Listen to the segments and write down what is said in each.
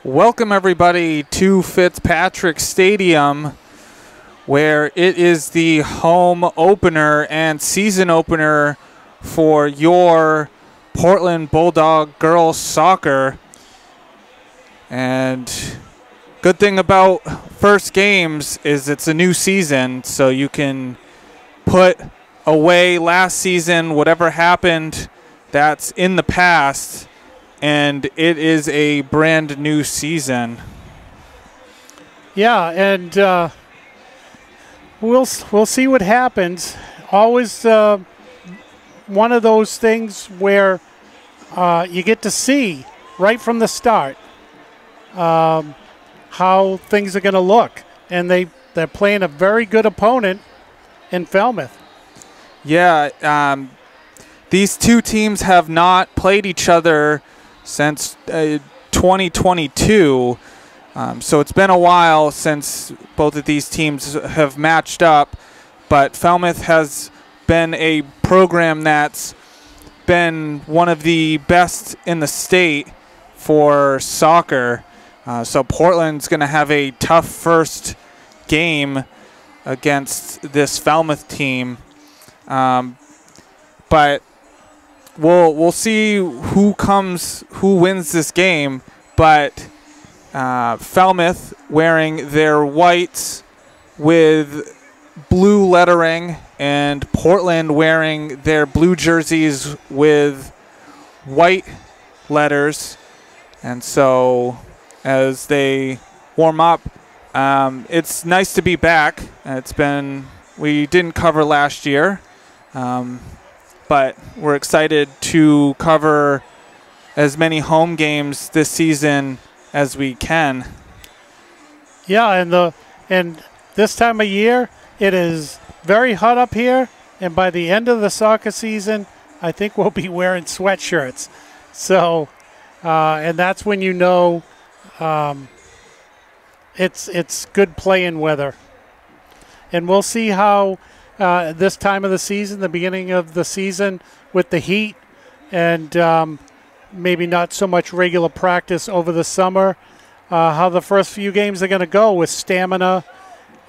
Welcome everybody to Fitzpatrick Stadium, where it is the home opener and season opener for your Portland Bulldog girls soccer. And good thing about first games is it's a new season, so you can put away last season, whatever happened that's in the past, and it is a brand new season. Yeah, and we'll see what happens. Always one of those things where you get to see right from the start how things are going to look, and they're playing a very good opponent in Falmouth. Yeah, these two teams have not played each other since 2022, so it's been a while since both of these teams have matched up, but Falmouth has been a program that's been one of the best in the state for soccer, so Portland's going to have a tough first game against this Falmouth team, but we'll see who wins this game. But Falmouth wearing their whites with blue lettering, and Portland wearing their blue jerseys with white letters. And so as they warm up, it's nice to be back. We didn't cover last year, but we're excited to cover as many home games this season as we can. Yeah, and this time of year, it is very hot up here, and by the end of the soccer season, I think we'll be wearing sweatshirts. So, and that's when you know it's good playing weather. And we'll see how this time of the season, the beginning of the season with the heat and maybe not so much regular practice over the summer, how the first few games are going to go with stamina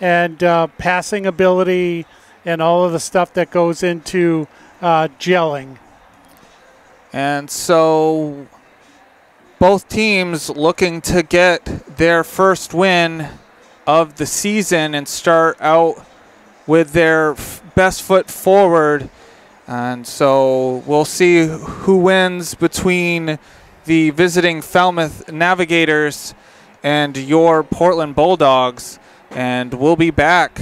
and passing ability and all of the stuff that goes into gelling. And so both teams looking to get their first win of the season and start out with their best foot forward. And so we'll see who wins between the visiting Falmouth Navigators and your Portland Bulldogs. And we'll be back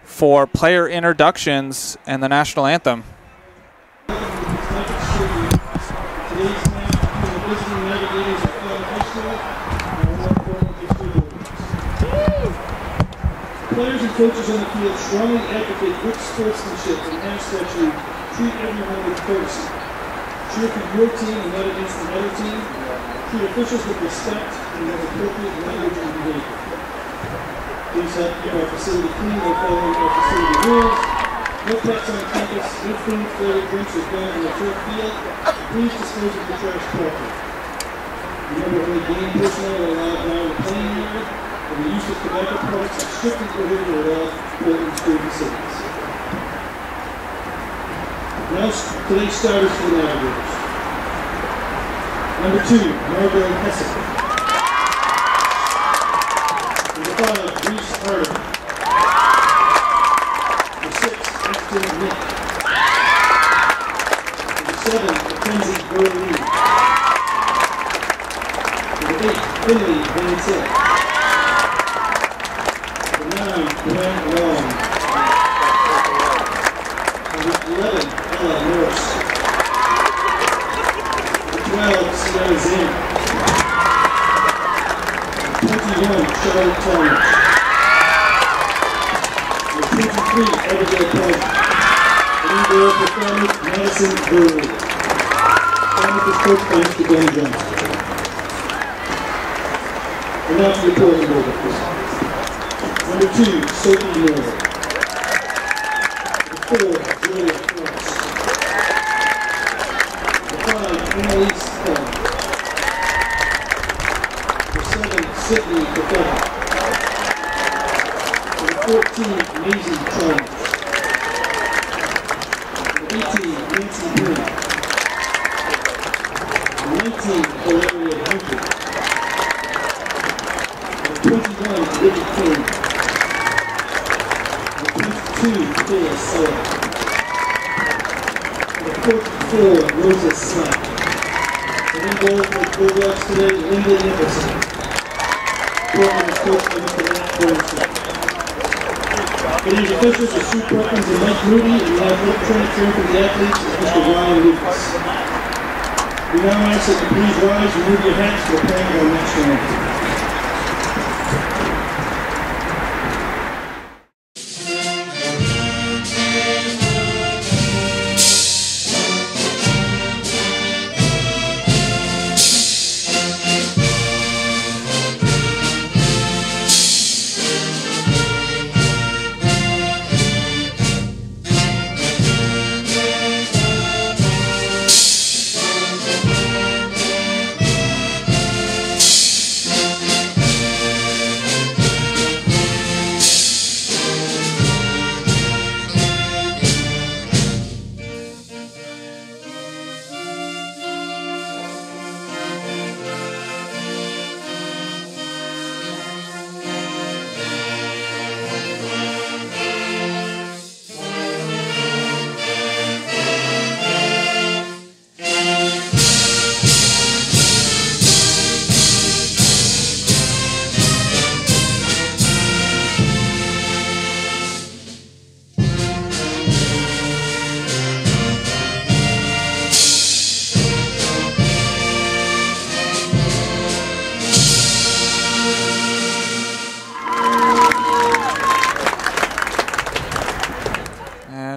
for player introductions and the national anthem. Players and coaches on the field strongly advocate good sportsmanship and ask that you treat everyone with courtesy. Cheer for your team and not against another team. Treat officials with respect and have appropriate language and behavior. Please help keep our facility clean by following our facility rules. No pets on campus, no food, flavored drinks or gum on the turf field. Please dispose of the trash properly. Remember, only game personnel are allowed around the playing yard, and the use of tobacco products is strictly prohibited at all Portland school facilities. Now, today's starters for the Navigators. Number 2, Margot Hessek. Number 5, Reese Harder. Number 6, Ashton Nick. Number 7, Mackenzie Burley. Number 8, Finley Van Tick. Number 9, Glenn Long. Number 11, Ella Morse. Number 12, Sierra Zinn. Number 21, Charlotte Thomas. Number 23, Abigail Point. And girl for Falmouth, Madison Burley. Falmouth is coached by Mr. Ben Johnson. And now to the Portland Bulldogs. Number 2, Sophie Miller. Number 4, Julia Cross. Number 5, Annalise Fell. Number 7, 14, Maisie Charles. Number 18, Nancy Green. 19, Valeria Hunter. Number 21, Bridget King. Number 22, Phyllis Sawyer. Number 44, Rosa Slack. And then goal for the Bulldogs today, Linda Nicholson. Portland is coached by Mr. Matt Bernstein. Today's officials are Sue Perkins and Mike Rudy, and we have no transfer for the athletes is Mr. Ryan Lucas. We now ask that you please rise and remove your hats for playing our national anthem.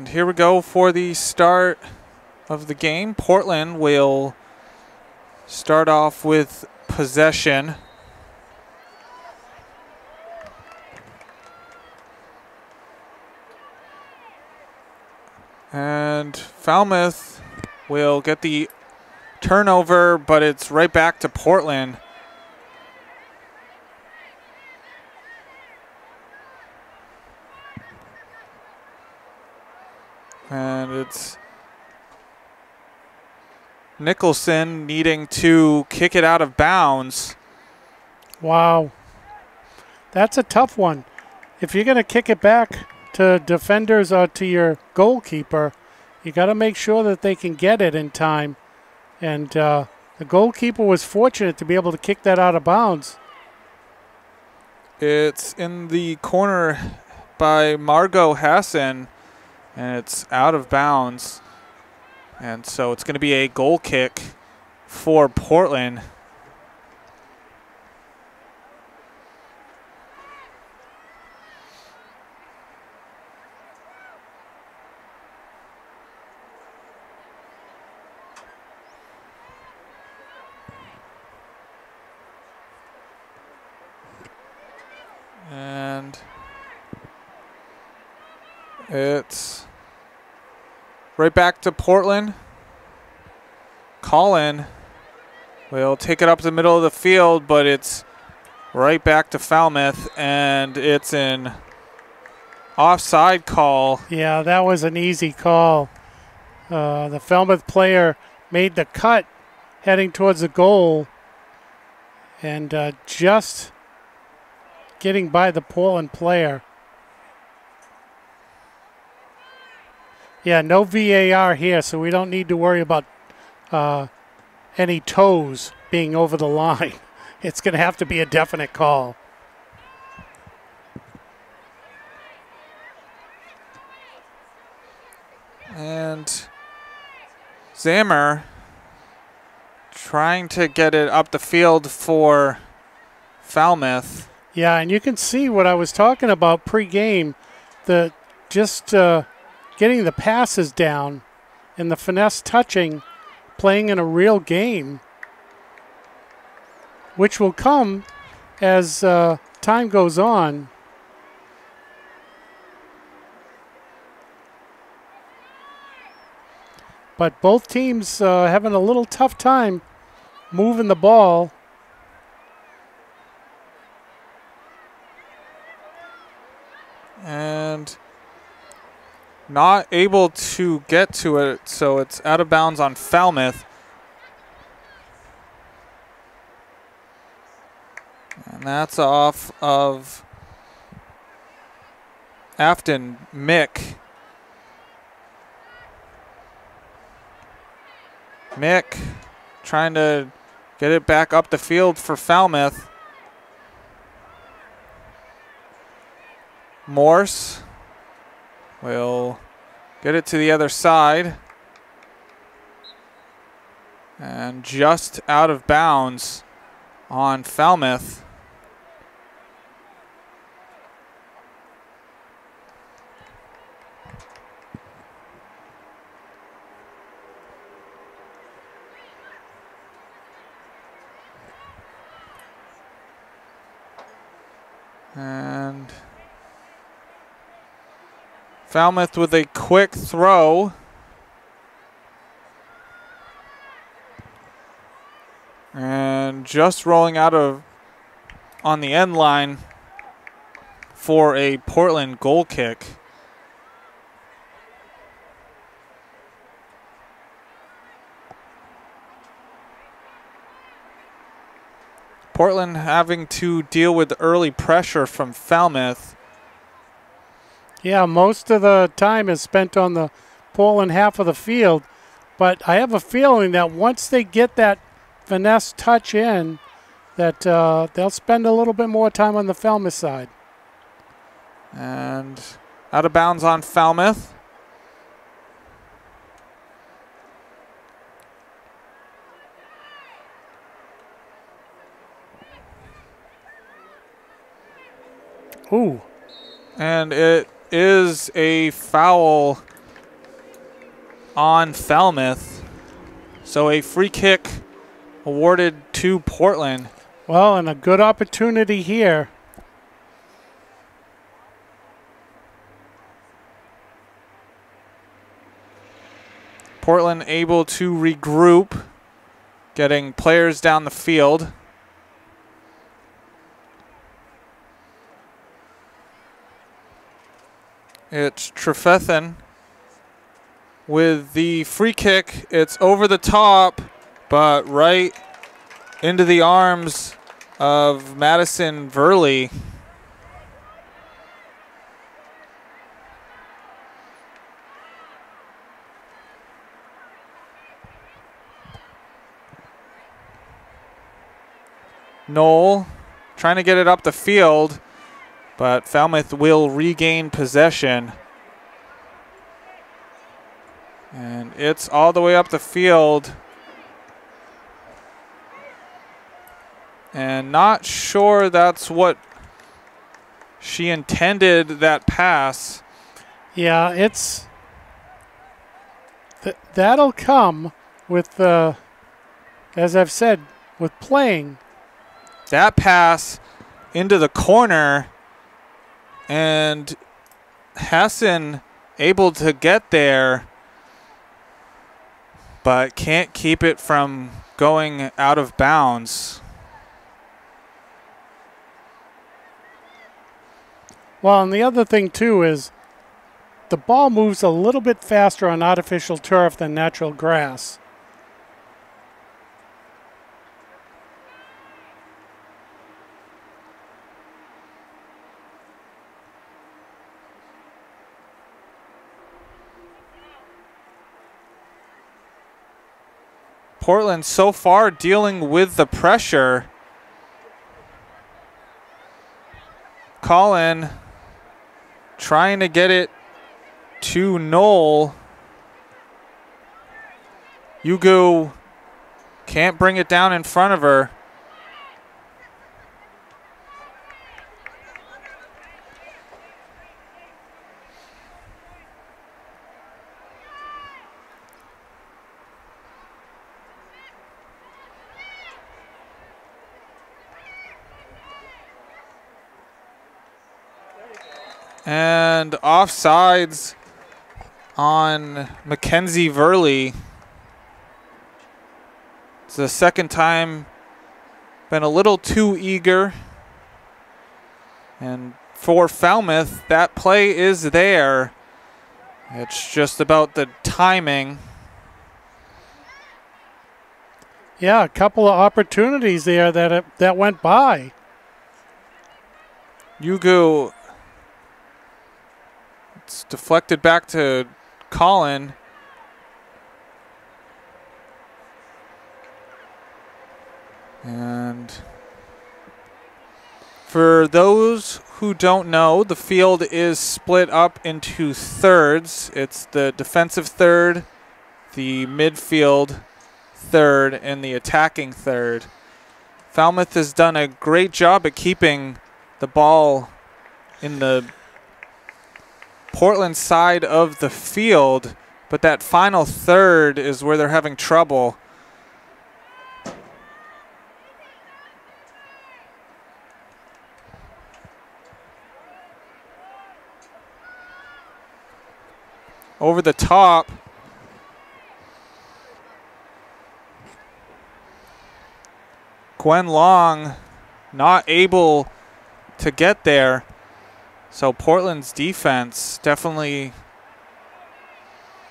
Here we go for the start of the game. Portland will start off with possession. And Falmouth will get the turnover, but it's right back to Portland. And it's Nicholson needing to kick it out of bounds. Wow. That's a tough one. If you're going to kick it back to defenders or to your goalkeeper, you got to make sure that they can get it in time. And the goalkeeper was fortunate to be able to kick that out of bounds. It's in the corner by Margot Hassan. And it's out of bounds. And so it's going to be a goal kick for Portland. And it's right back to Portland. Colin will take it up the middle of the field, but it's right back to Falmouth, and it's an offside call. Yeah, that was an easy call. The Falmouth player made the cut heading towards the goal, and just getting by the Portland player. Yeah, no VAR here, so we don't need to worry about any toes being over the line. It's going to have to be a definite call. And Zammer trying to get it up the field for Falmouth. Yeah, and you can see what I was talking about pre-game, the just getting the passes down and the finesse touching, playing in a real game, which will come as time goes on. But both teams having a little tough time moving the ball. And not able to get to it, so it's out of bounds on Falmouth. And that's off of Afton Mick. Mick trying to get it back up the field for Falmouth. Morse will get it to the other side. And just out of bounds on Falmouth. And Falmouth with a quick throw. And just rolling out of on the end line for a Portland goal kick. Portland having to deal with early pressure from Falmouth. Yeah, most of the time is spent on the Portland half of the field, but I have a feeling that once they get that finesse touch in, that they'll spend a little bit more time on the Falmouth side. And out of bounds on Falmouth. Ooh. And it is a foul on Falmouth. So a free kick awarded to Portland. Well, and a good opportunity here. Portland able to regroup, getting players down the field. It's Trefethen with the free kick. It's over the top, but right into the arms of Madison Verley. Knoll trying to get it up the field, but Falmouth will regain possession. And it's all the way up the field. And not sure that's what she intended, that pass. Yeah, it's that'll come with as I've said, with playing. That pass into the corner, and Hassan able to get there, but can't keep it from going out of bounds. Well, and the other thing too is the ball moves a little bit faster on artificial turf than natural grass. Portland so far dealing with the pressure. Colin trying to get it to Knoll. Yugu can't bring it down in front of her. And offsides on Mackenzie Verley. It's the second time, been a little too eager. And for Falmouth. That play is there. It's just about the timing. Yeah, a couple of opportunities there that went by. Yugu, it's deflected back to Colin. And for those who don't know, the field is split up into thirds. It's the defensive third, the midfield third, and the attacking third. Falmouth has done a great job at keeping the ball in the Portland side of the field, but that final third is where they're having trouble. Over the top. Gwen Long not able to get there. So Portland's defense definitely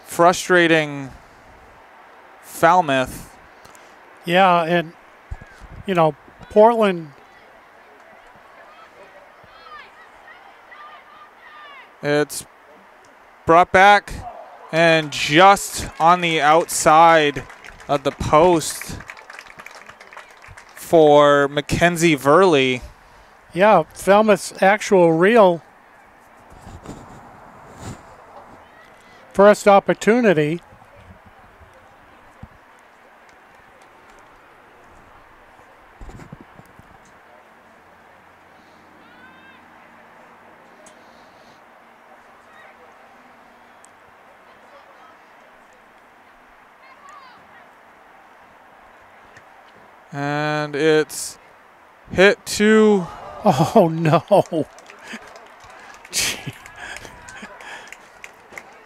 frustrating Falmouth. Yeah, and, you know, Portland. It's brought back and just on the outside of the post for Mackenzie Verley. Yeah, Falmouth's actual real first opportunity. And it's hit to... Oh, no. Gee.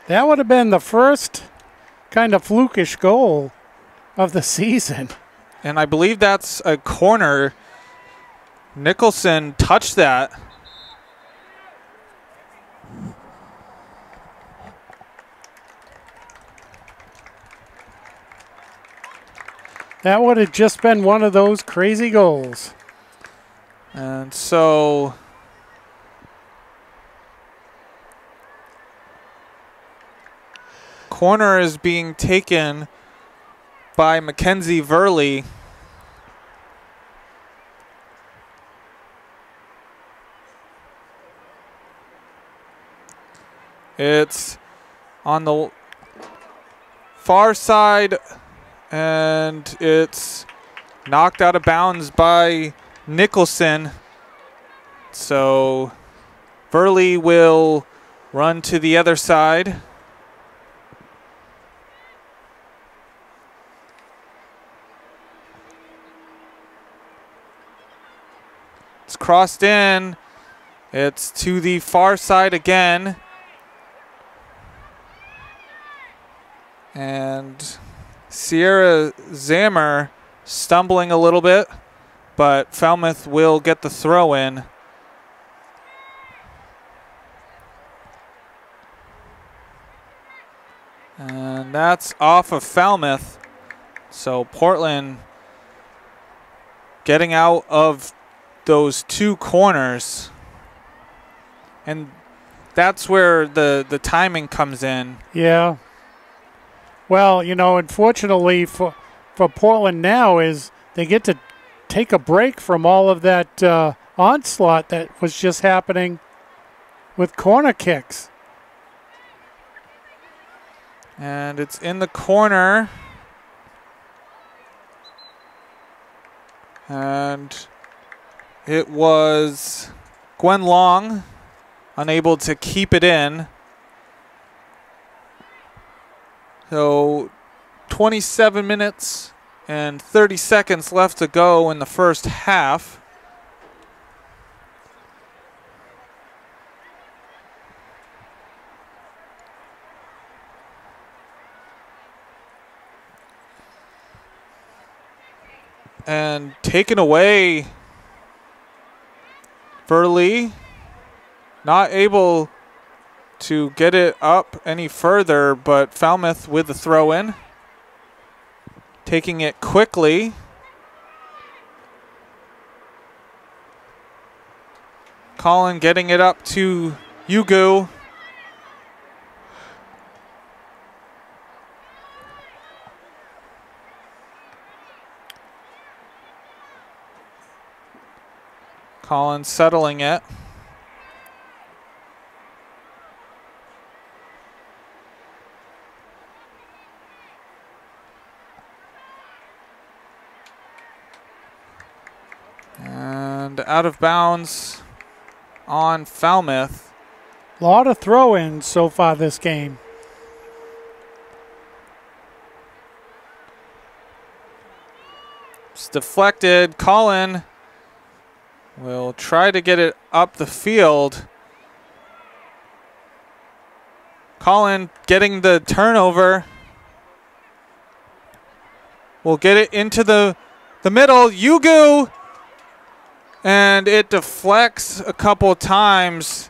That would have been the first kind of flukish goal of the season. And I believe that's a corner. Nicholson touched that. That would have just been one of those crazy goals. And so corner is being taken by Mackenzie Verley. It's on the far side, and it's knocked out of bounds by Nicholson. So Verley will run to the other side. It's crossed in. It's to the far side again. And Sierra Zammer stumbling a little bit, but Falmouth will get the throw in. And that's off of Falmouth. So Portland getting out of those two corners. And that's where the timing comes in. Yeah. Well, you know, unfortunately for Portland now is they get to take a break from all of that onslaught that was just happening with corner kicks. And it's in the corner. And it was Gwen Long unable to keep it in. So 27 minutes and 30 seconds left to go in the first half. And taken away Verley. not able to get it up any further, but Falmouth with the throw in. Taking it quickly. Colin getting it up to Yugu. Colin settling it. And out of bounds on Falmouth. A lot of throw-ins so far this game. It's deflected. Colin will try to get it up the field. Colin getting the turnover. Will get it into the middle. Yugu! And it deflects a couple times.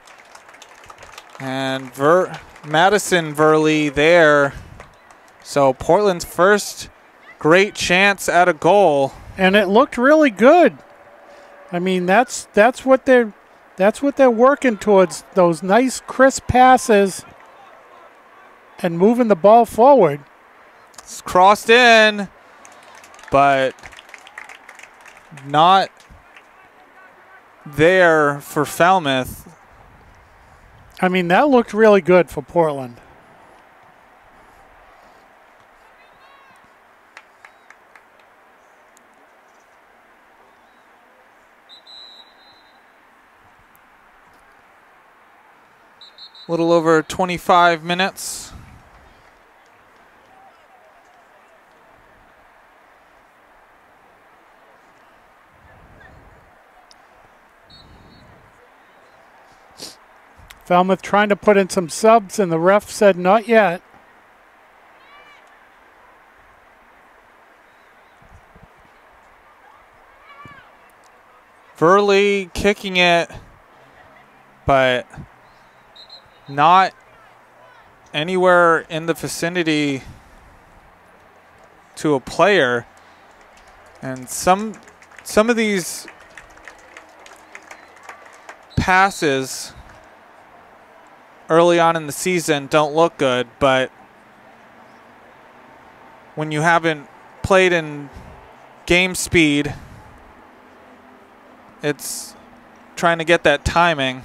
And Madison Verley there. So Portland's first great chance at a goal. And it looked really good. I mean, that's what they're working towards, those nice crisp passes and moving the ball forward. It's crossed in, but not there for Falmouth. I mean, that looked really good for Portland. A little over 25 minutes. Falmouth trying to put in some subs, and the ref said not yet. Verley kicking it, but not anywhere in the vicinity to a player. And some of these passes early on in the season don't look good, but when you haven't played in game speed, it's trying to get that timing.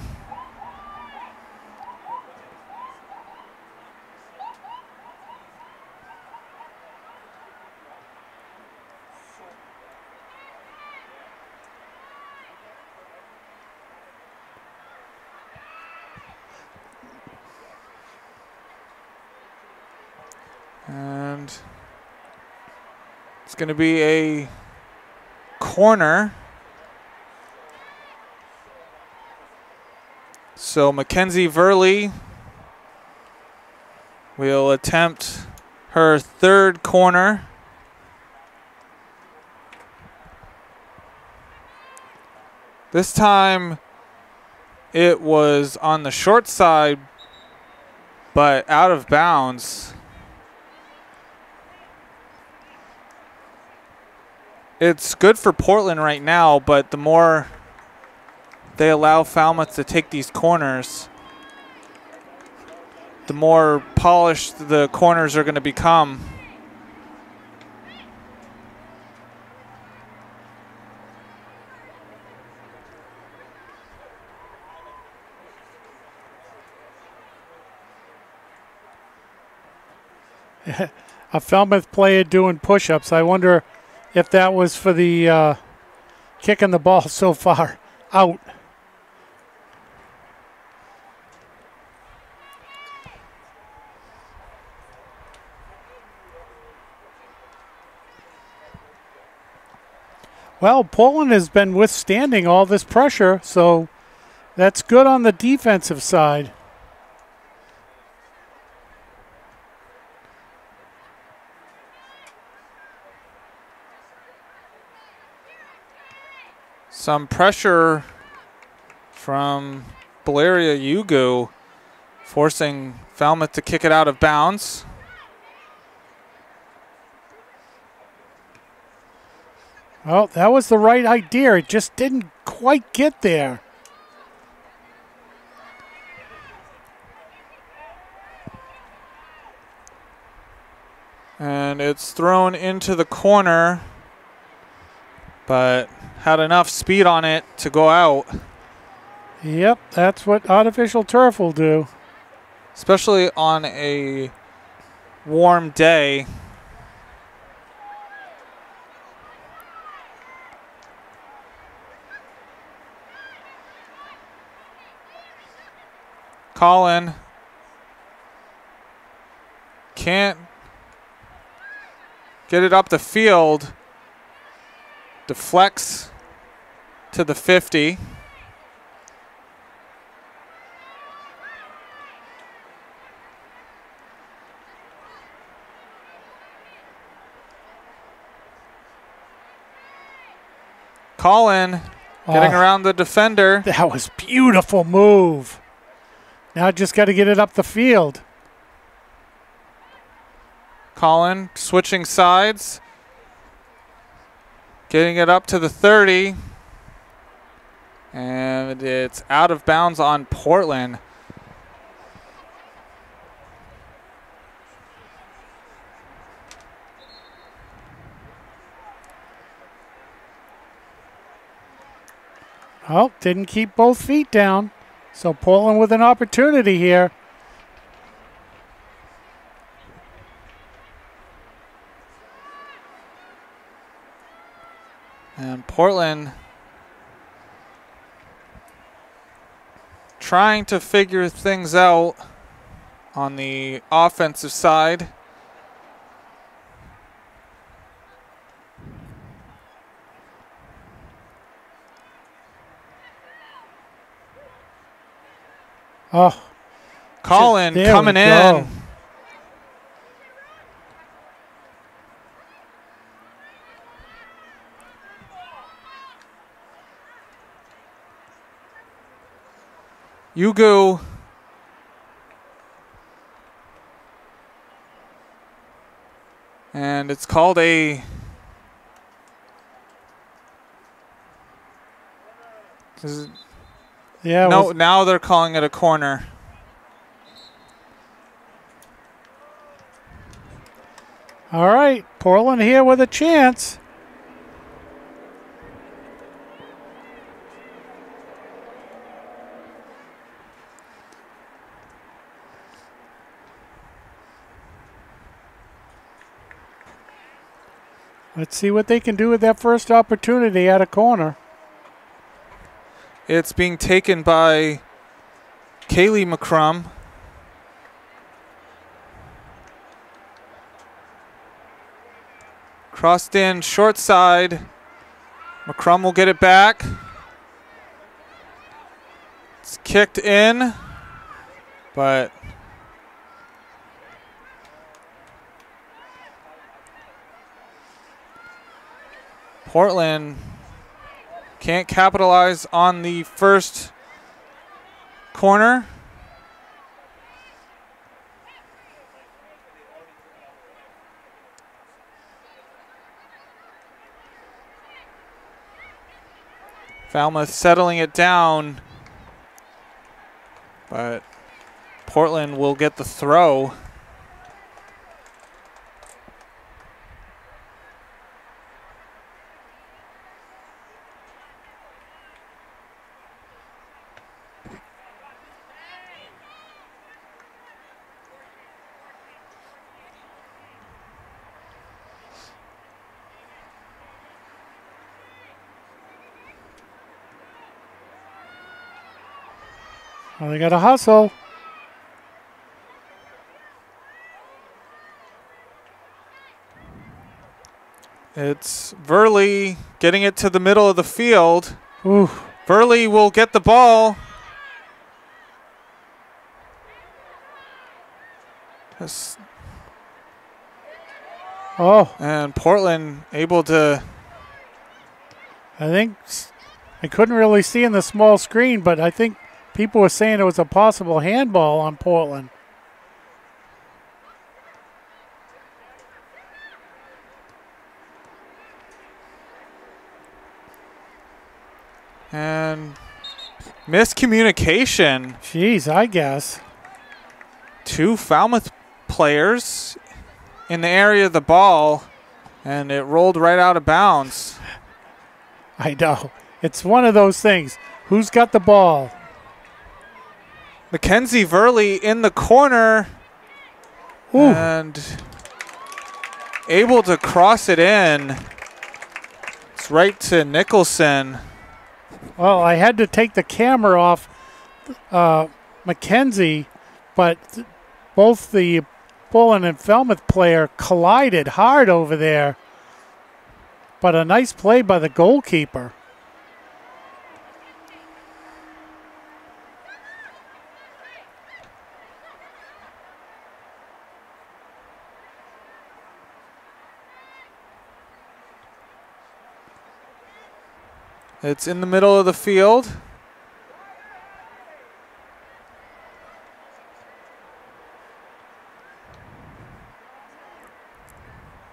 And it's going to be a corner. So Mackenzie Verley will attempt her third corner. This time it was on the short side, but out of bounds. It's good for Portland right now, but the more they allow Falmouth to take these corners, the more polished the corners are going to become. A Falmouth player doing push-ups. I wonder if that was for the kicking the ball so far out. Well, Portland has been withstanding all this pressure, so that's good on the defensive side. Some pressure from Valeria Ugu, forcing Falmouth to kick it out of bounds. Well, that was the right idea. It just didn't quite get there. And it's thrown into the corner, but had enough speed on it to go out. Yep, that's what artificial turf will do. Especially on a warm day. Colin can't get it up the field. Deflects to the 50. Colin getting around the defender. That was beautiful move. Now just got to get it up the field. Colin switching sides. Getting it up to the 30. And it's out of bounds on Portland. Oh, didn't keep both feet down. So Portland with an opportunity here. And Portland trying to figure things out on the offensive side. Oh, Colin coming in. Ugu and it's called a no, now they're calling it a corner. All right, Portland here with a chance. Let's see what they can do with that first opportunity at a corner. It's being taken by Kaylee McCrum. Crossed in, short side. McCrum will get it back. It's kicked in, but Portland can't capitalize on the first corner. Falmouth settling it down, but Portland will get the throw. Well, they got to hustle. It's Verley getting it to the middle of the field. Ooh. Verley will get the ball. And Portland able to. I think I couldn't really see in the small screen, but I think people were saying it was a possible handball on Portland. And miscommunication. Jeez, I guess. 2 Falmouth players in the area of the ball, and it rolled right out of bounds. I know. It's one of those things. Who's got the ball? Mackenzie Verley in the corner. Ooh. And able to cross it in. It's right to Nicholson. Well, I had to take the camera off Mackenzie, but both the Portland and Falmouth player collided hard over there. But a nice play by the goalkeeper. It's in the middle of the field.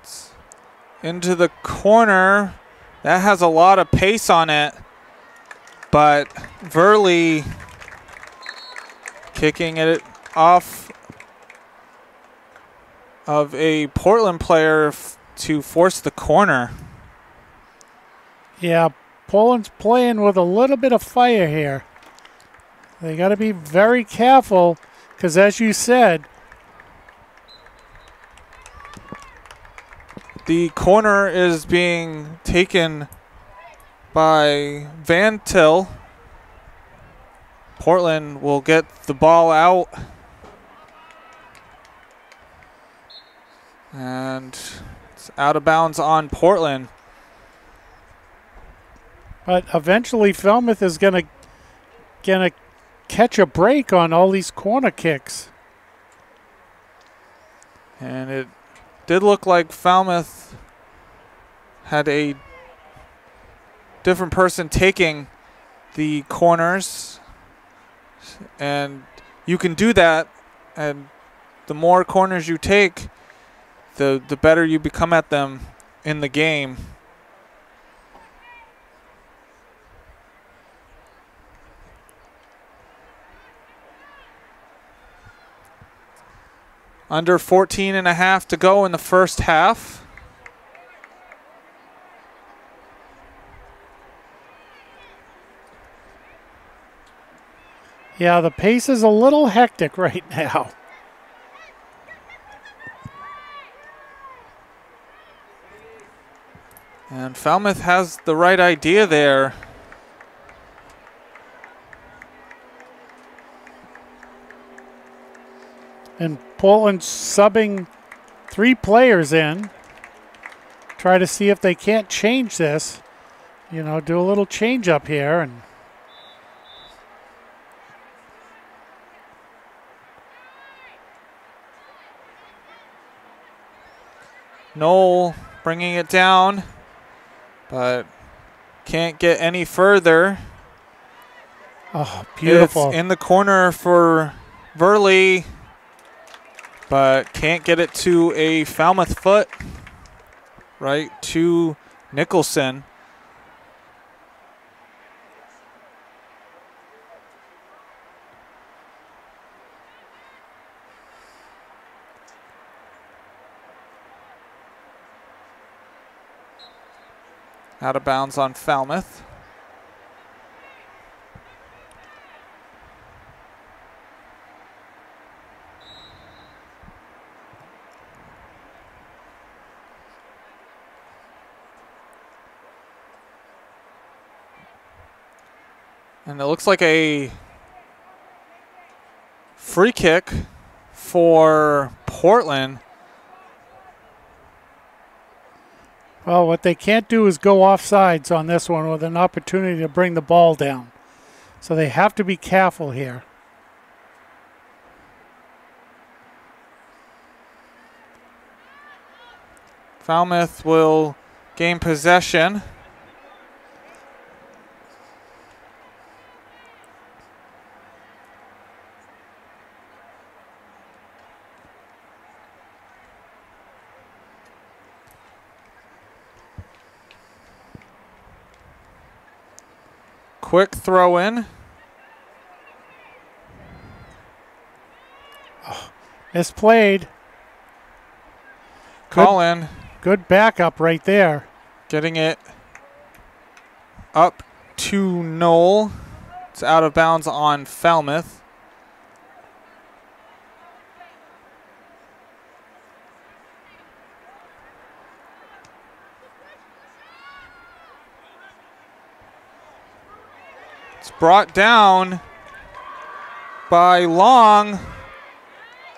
It's into the corner. That has a lot of pace on it. But Verley kicking it off of a Portland player to force the corner. Yeah, Portland's playing with a little bit of fire here. They got to be very careful because, as you said, the corner is being taken by Van Til. Portland will get the ball out. And it's out of bounds on Portland. but eventually Falmouth is gonna catch a break on all these corner kicks. And it did look like Falmouth had a different person taking the corners. And you can do that, and the more corners you take, the better you become at them in the game. Under 14 and a half to go in the first half. Yeah, the pace is a little hectic right now. And Falmouth has the right idea there. And Portland's subbing 3 players in. Try to see if they can't change this. You know, do a little change up here. And Knoll bringing it down, but can't get any further. oh, beautiful. It's in the corner for Verley, but can't get it to a Falmouth foot. Right to Nicholson. Out of bounds on Falmouth. And it looks like a free kick for Portland. Well, what they can't do is go offsides on this one with an opportunity to bring the ball down. So they have to be careful here. Falmouth will gain possession. quick throw in. Misplayed. Call in. Good backup right there. Getting it up to Knoll. It's out of bounds on Falmouth. It's brought down by Long,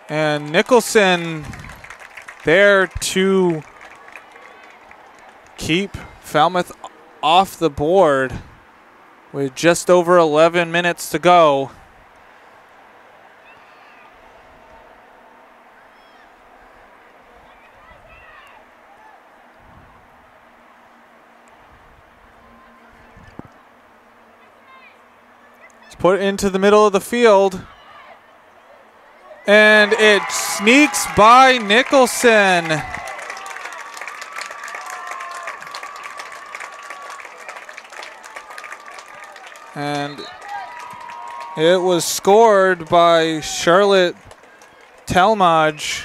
and Nicholson there to keep Falmouth off the board with just over 11 minutes to go. Put it into the middle of the field. And it sneaks by Nicholson. And it was scored by Charlotte Talmadge.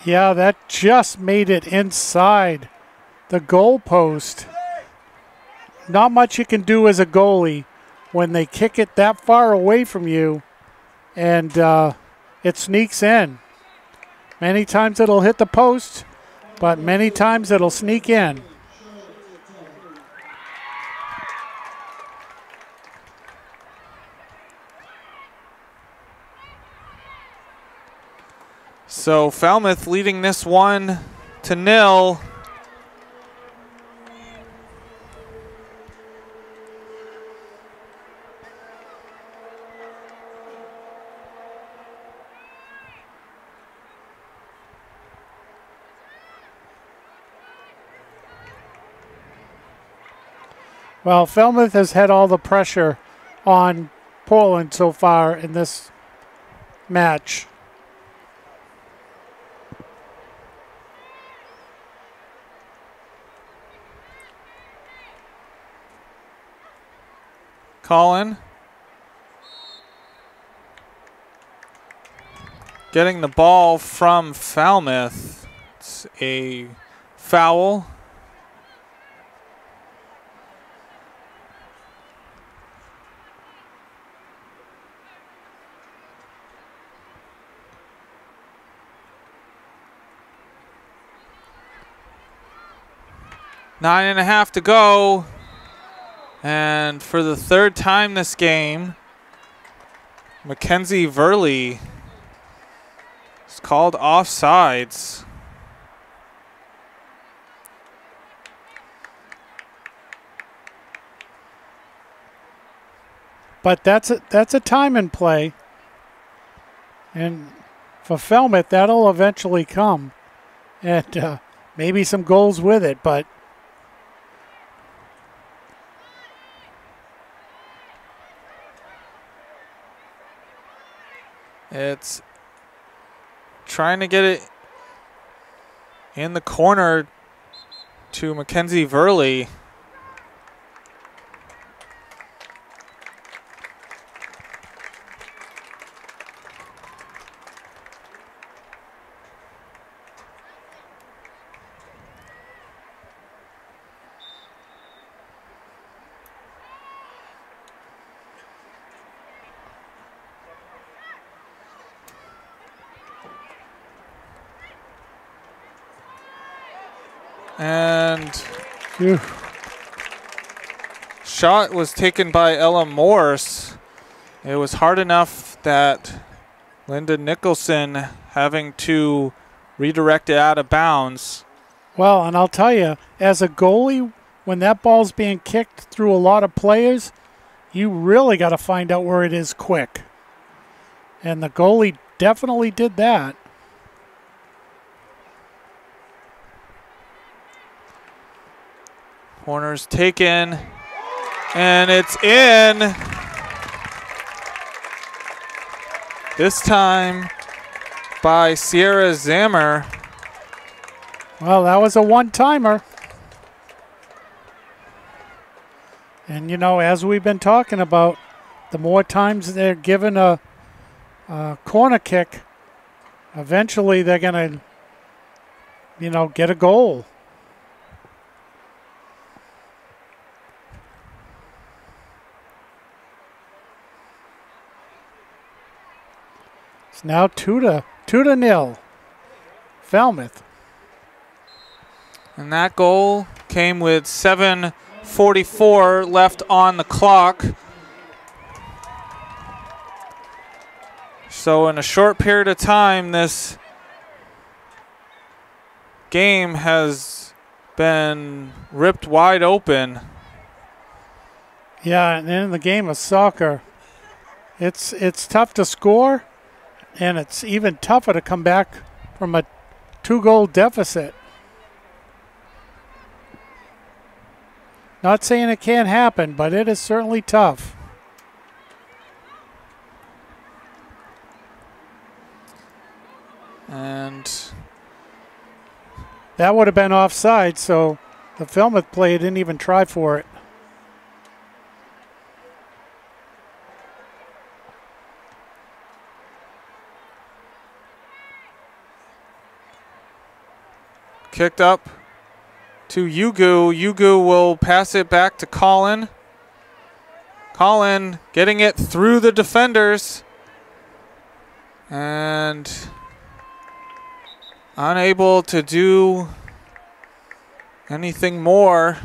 Yeah, that just made it inside the goal post. Not much you can do as a goalie when they kick it that far away from you and it sneaks in. Many times it'll hit the post, but many times it'll sneak in. So Falmouth leading this 1-0. Well, Falmouth has had all the pressure on Portland so far in this match. Colin getting the ball from Falmouth. It's a foul. Nine and a half to go. And for the third time this game, Mackenzie Verley is called offsides. But that's a time and play. And for Falmouth, that'll eventually come. And maybe some goals with it, but it's trying to get it in the corner to Mackenzie Verley. And shot was taken by Ella Morse. It was hard enough that Linda Nicholson having to redirect it out of bounds. well, and I'll tell you, as a goalie, when that ball's being kicked through a lot of players, you really got to find out where it is quick. And the goalie definitely did that. Corner's taken, and it's in. This time by Sierra Zammer. Well, that was a one-timer. And, as we've been talking about, the more times they're given a corner kick, eventually they're going to, get a goal. It's now 2-0, Falmouth. And that goal came with 7:44 left on the clock. So in a short period of time, this game has been ripped wide open. Yeah, and in the game of soccer, it's tough to score, and it's even tougher to come back from a 2-goal deficit. Not saying it can't happen, but it is certainly tough. And that would have been offside, so the Falmouth player didn't even try for it. kicked up to Yugu. Yugu will pass it back to Colin. Colin getting it through the defenders. And unable to do anything more.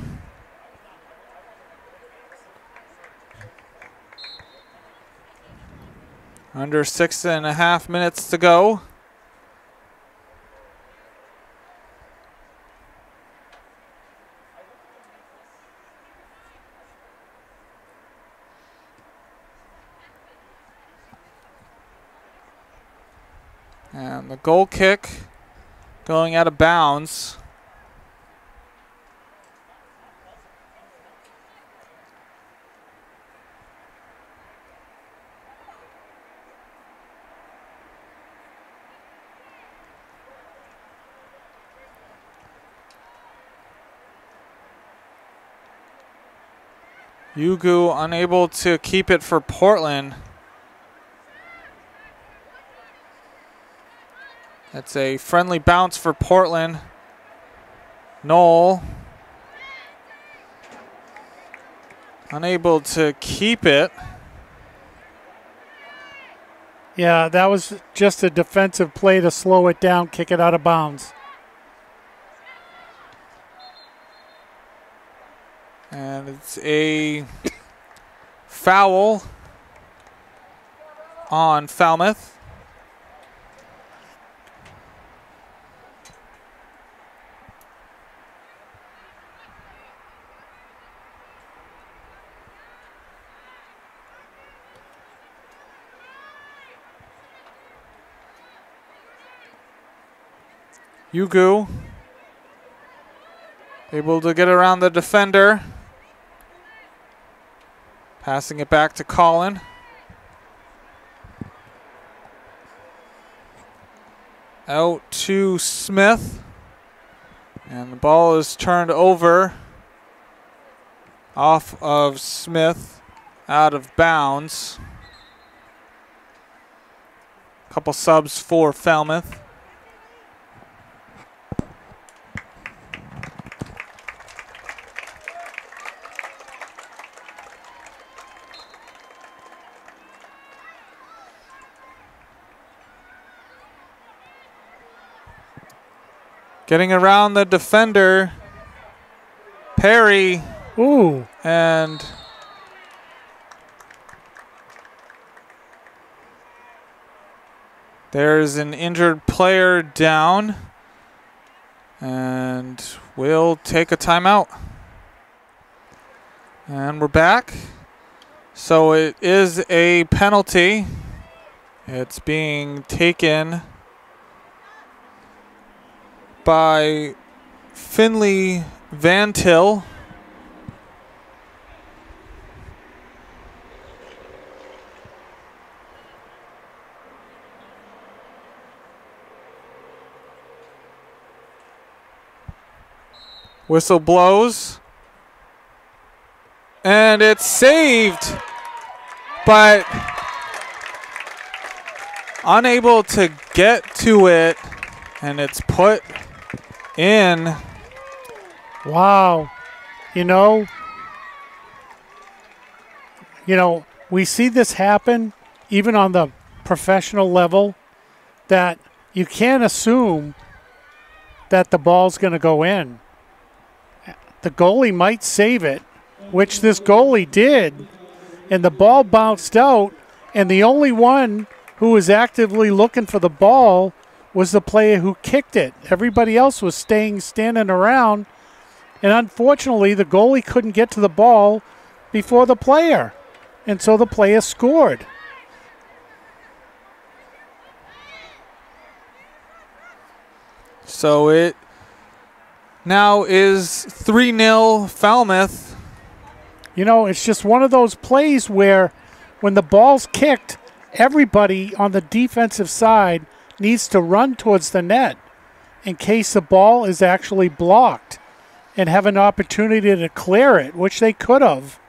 Under 6.5 minutes to go. And the goal kick going out of bounds. Yugu unable to keep it for Portland. That's a friendly bounce for Portland. Knoll unable to keep it. Yeah, that was just a defensive play to slow it down, kick it out of bounds. And it's a foul on Falmouth. Yugu able to get around the defender. Passing it back to Colin. Out to Smith. And the ball is turned over. Off of Smith. Out of bounds. Couple subs for Falmouth. Getting around the defender, Perry. Ooh. And there's an injured player down. And we'll take a timeout. And we're back. So it is a penalty. It's being taken by Finley Van Til. Whistle blows. And it's saved, but unable to get to it, and it's put in. Wow. You know, we see this happen even on the professional level, that you can't assume that the ball's going to go in. The goalie might save it, which this goalie did, and the ball bounced out, and the only one who was actively looking for the ball was the player who kicked it. Everybody else was standing around, and unfortunately the goalie couldn't get to the ball before the player, and so the player scored. So it now is 3-0 Falmouth. You know, it's just one of those plays where when the ball's kicked, everybody on the defensive side needs to run towards the net in case the ball is actually blocked and have an opportunity to clear it, which they could have.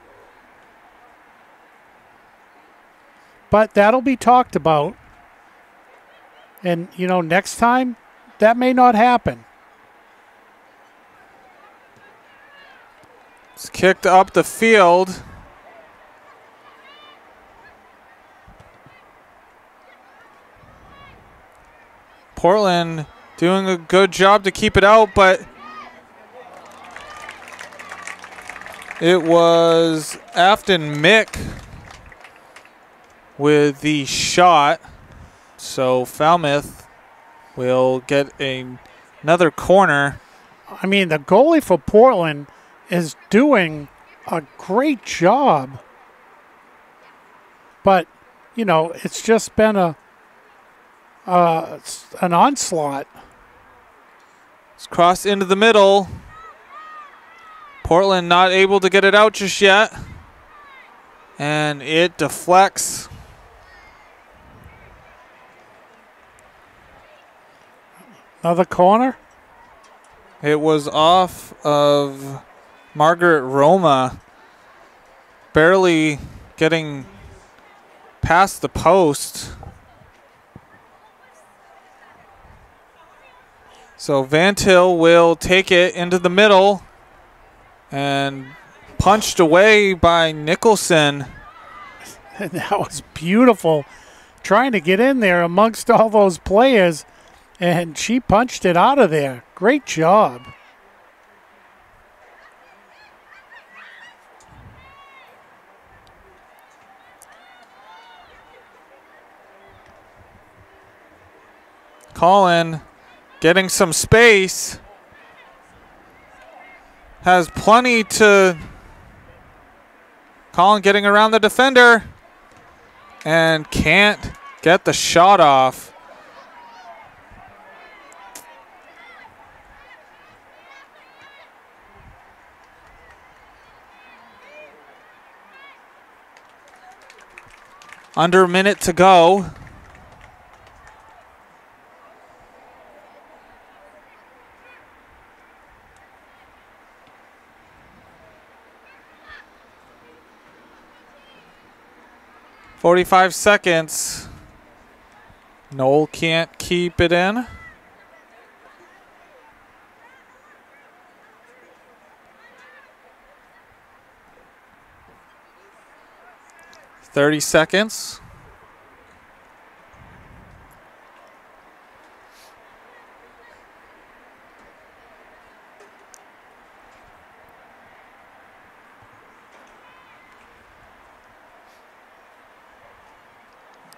But that'll be talked about. And, you know, next time, that may not happen. It's kicked up the field. Portland doing a good job to keep it out, but it was Afton Mick with the shot. So Falmouth will get another corner. I mean, the goalie for Portland is doing a great job. But, you know, it's just been an onslaught. It's crossed into the middle. Portland not able to get it out just yet. And it deflects. Another corner. It was off of Margaret Roma, barely getting past the post. So Van Til will take it into the middle and punched away by Nicholson. And that was beautiful. Trying to get in there amongst all those players, and she punched it out of there. Great job. Colin getting some space. Has plenty to... Colin getting around the defender. And can't get the shot off. Under a minute to go. .45 seconds. Noel can't keep it in. .30 seconds.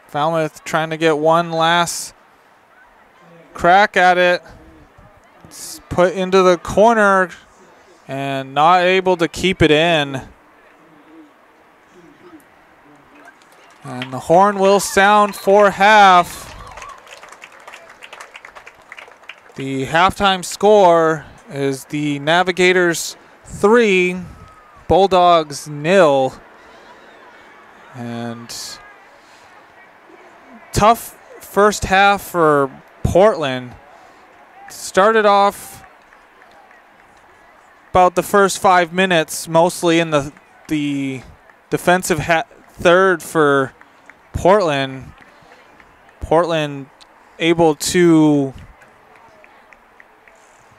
Falmouth trying to get one last crack at it. It's put into the corner and not able to keep it in. And the horn will sound for half. The halftime score is the Navigators 3, Bulldogs 0. And tough first half for Portland. Started off about the first 5 minutes, mostly in the the defensive third for Portland. Portland able to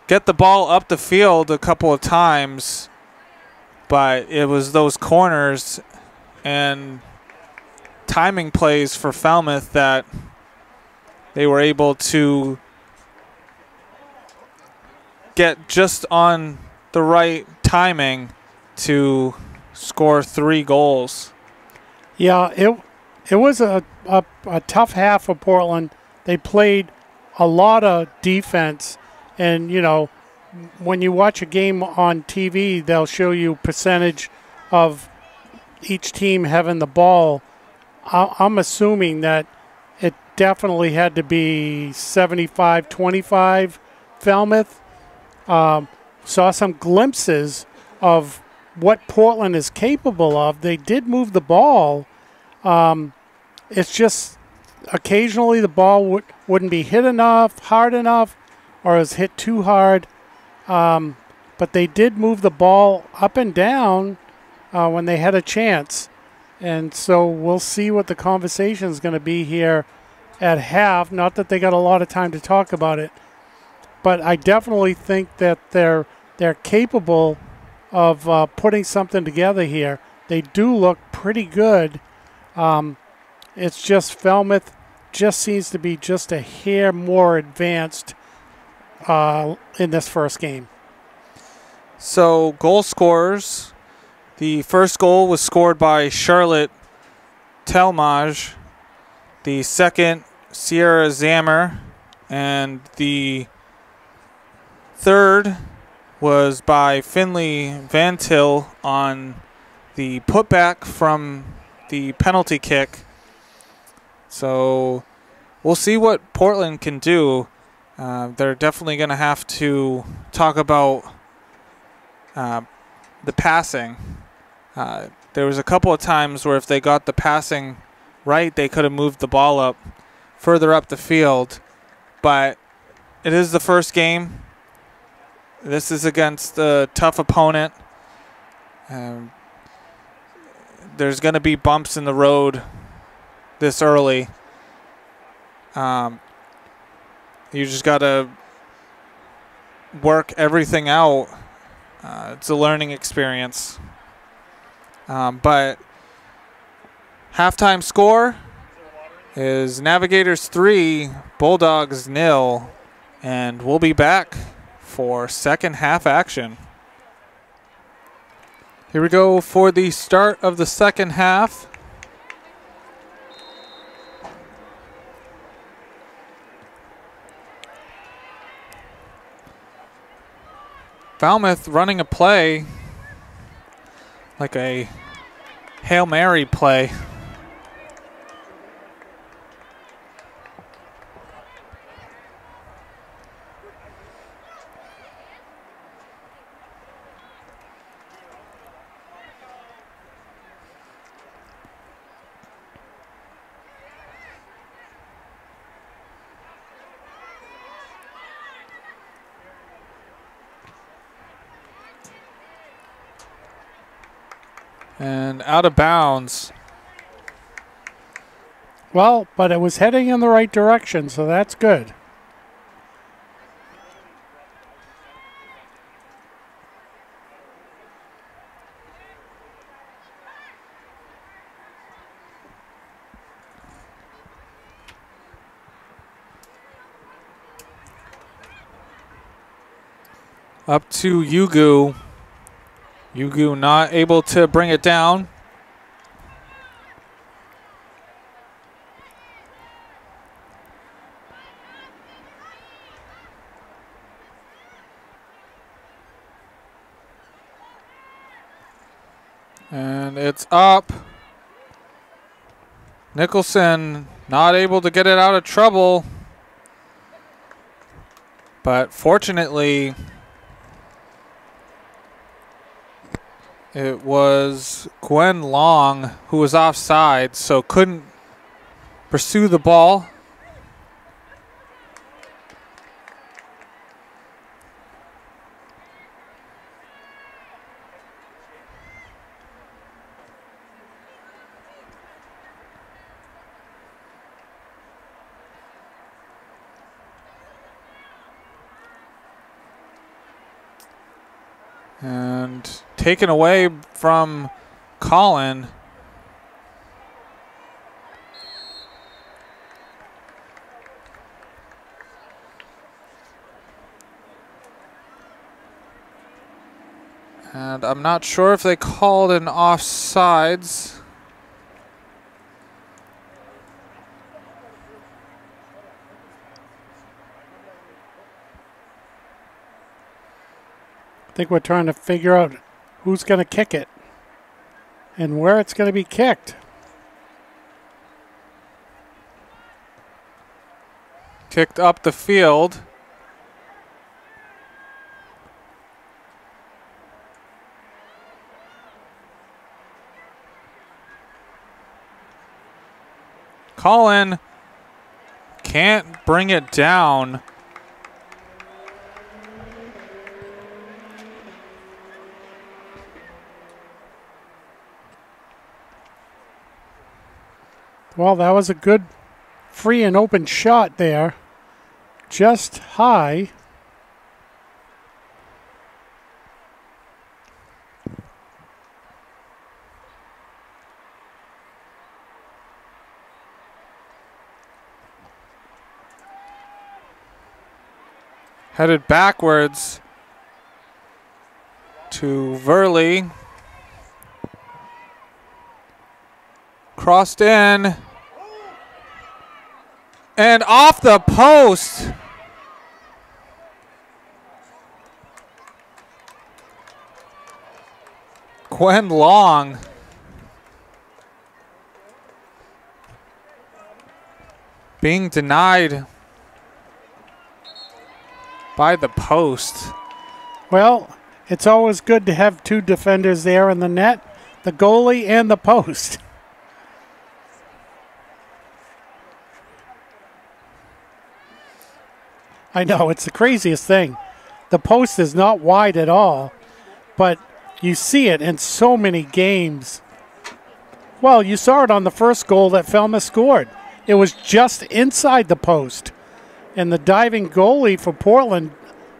get the ball up the field a couple of times, but it was those corners and timing plays for Falmouth that they were able to get just on the right timing to score 3 goals. Yeah, it was a tough half for Portland. They played a lot of defense, and you know, when you watch a game on TV, they'll show you percentage of each team having the ball. I'm assuming that it definitely had to be 75-25 Falmouth. Saw some glimpses of what Portland is capable of. They did move the ball. It's just occasionally the ball wouldn't be hit enough, hard enough, or it was hit too hard. But they did move the ball up and down when they had a chance. And so we'll see what the conversation is going to be here at half. Not that they got a lot of time to talk about it, but I definitely think that they're capable of putting something together here. They do look pretty good. It's just Falmouth just seems to be just a hair more advanced in this first game. So goal scorers. The first goal was scored by Charlotte Telmage. The second, Sierra Zammer. And the third was by Finley Van Til on the putback from the penalty kick. So we'll see what Portland can do. They're definitely going to have to talk about the passing. There was a couple of times where if they got the passing right, they could have moved the ball up further up the field. But it is the first game. This is against a tough opponent. There's going to be bumps in the road this early. You just got to work everything out. It's a learning experience. But halftime score is Navigators 3, Bulldogs 0, and we'll be back for second half action. Here we go for the start of the second half. Falmouth running a play like a Hail Mary play. And out of bounds. Well, but it was heading in the right direction, so that's good. Up to Yugu. Yugu not able to bring it down. And it's up. Nicholson not able to get it out of trouble. But fortunately, it was Gwen Long who was offside, so couldn't pursue the ball. And taken away from Colin. And I'm not sure if they called an offsides. I think we're trying to figure out who's going to kick it and where it's going to be kicked. Kicked up the field. Colin can't bring it down. Well, that was a good free and open shot there. Just high. Headed backwards to Verley. Crossed in. And off the post. Gwen Long. Being denied by the post. Well, it's always good to have two defenders there in the net, the goalie and the post. I know, it's the craziest thing. The post is not wide at all, but you see it in so many games. Well, you saw it on the first goal that Falmouth scored. It was just inside the post. And the diving goalie for Portland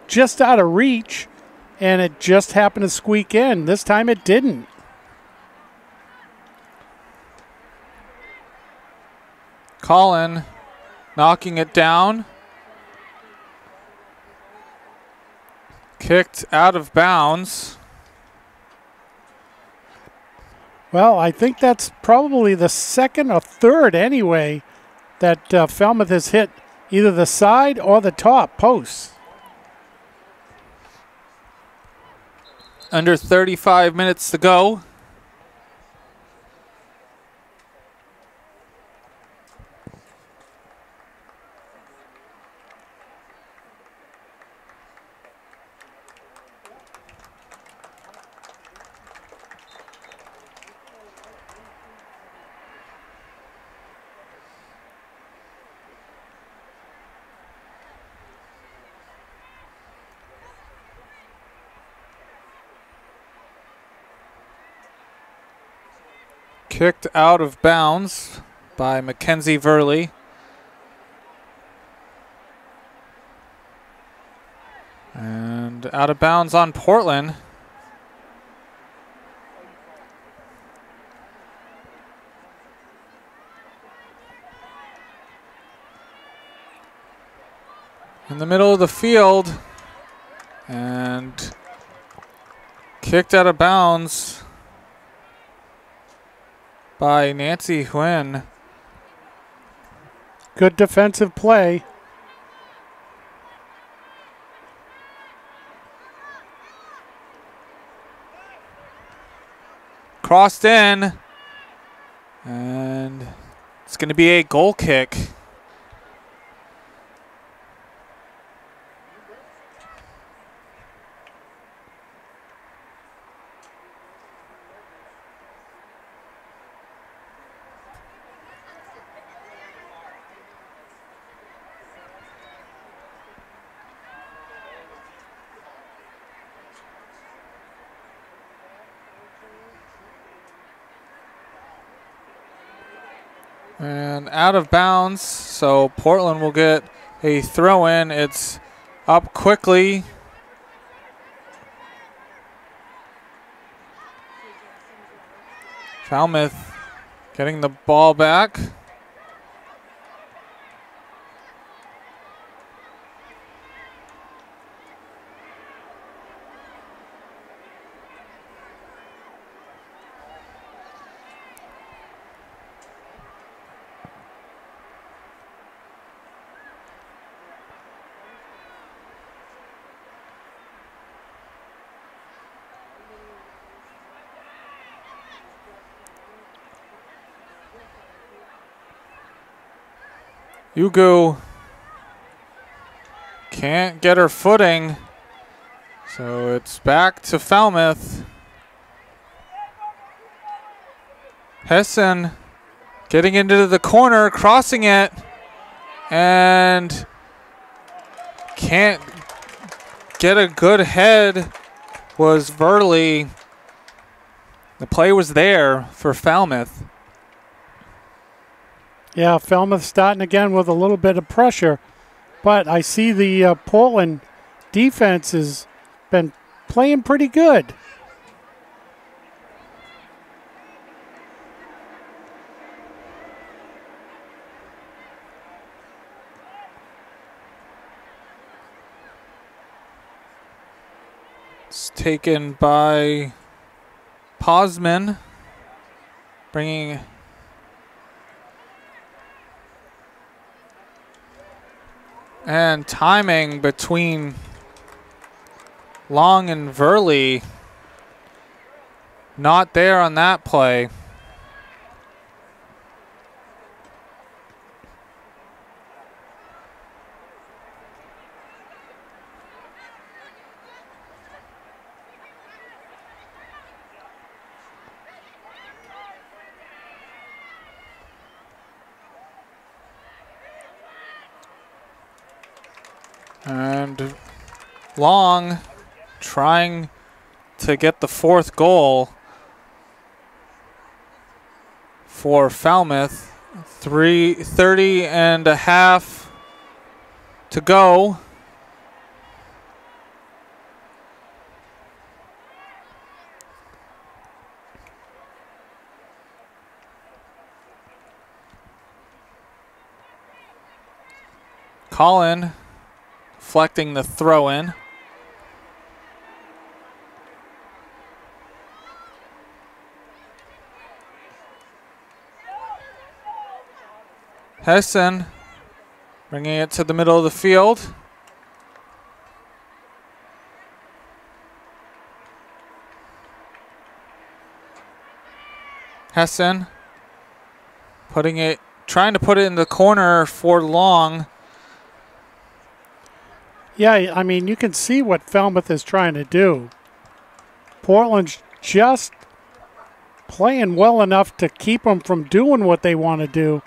just out of reach, and it just happened to squeak in. This time it didn't. Colin knocking it down. Kicked out of bounds. Well, I think that's probably the second or third anyway that Falmouth has hit either the side or the top posts. Under 35 minutes to go. Kicked out of bounds by Mackenzie Verley. And out of bounds on Portland. In the middle of the field. And kicked out of bounds by Nancy Huynh. Good defensive play. Crossed in. And it's going to be a goal kick. And out of bounds, so Portland will get a throw in. It's up quickly. Falmouth getting the ball back. Ugu can't get her footing, so it's back to Falmouth. Hessen getting into the corner, crossing it, and can't get a good head. Was Verley. The play was there for Falmouth. Yeah, Falmouth starting again with a little bit of pressure, but I see the Portland defense has been playing pretty good. It's taken by Posman, bringing and timing between Long and Verley not there on that play. And Long trying to get the fourth goal for Falmouth. 3:30 and a half to go. Colin deflecting the throw in. Hessen bringing it to the middle of the field. Hessen trying to put it in the corner for Long. Yeah, I mean, you can see what Falmouth is trying to do. Portland's just playing well enough to keep them from doing what they want to do.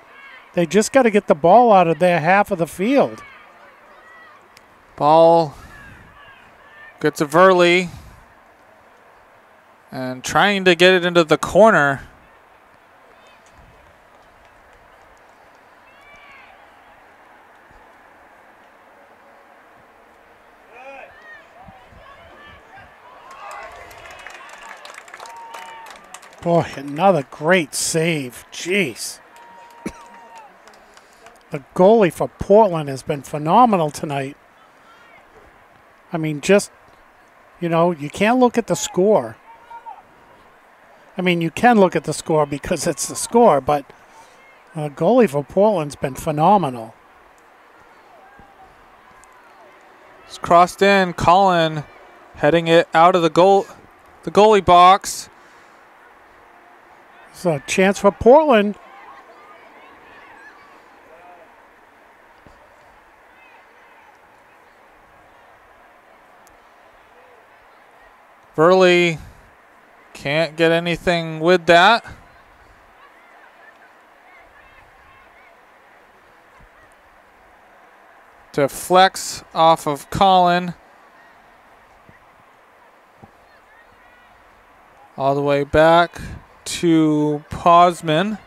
They just got to get the ball out of their half of the field. Ball gets to Verley and trying to get it into the corner. Boy, another great save. Jeez. The goalie for Portland has been phenomenal tonight. I mean, just, you know, you can't look at the score. I mean, you can look at the score because it's the score, but the goalie for Portland's been phenomenal. It's crossed in. Colin heading it out of the goalie box. It's a chance for Portland. Verley can't get anything with that. To flex off of Colin. All the way back to Posman.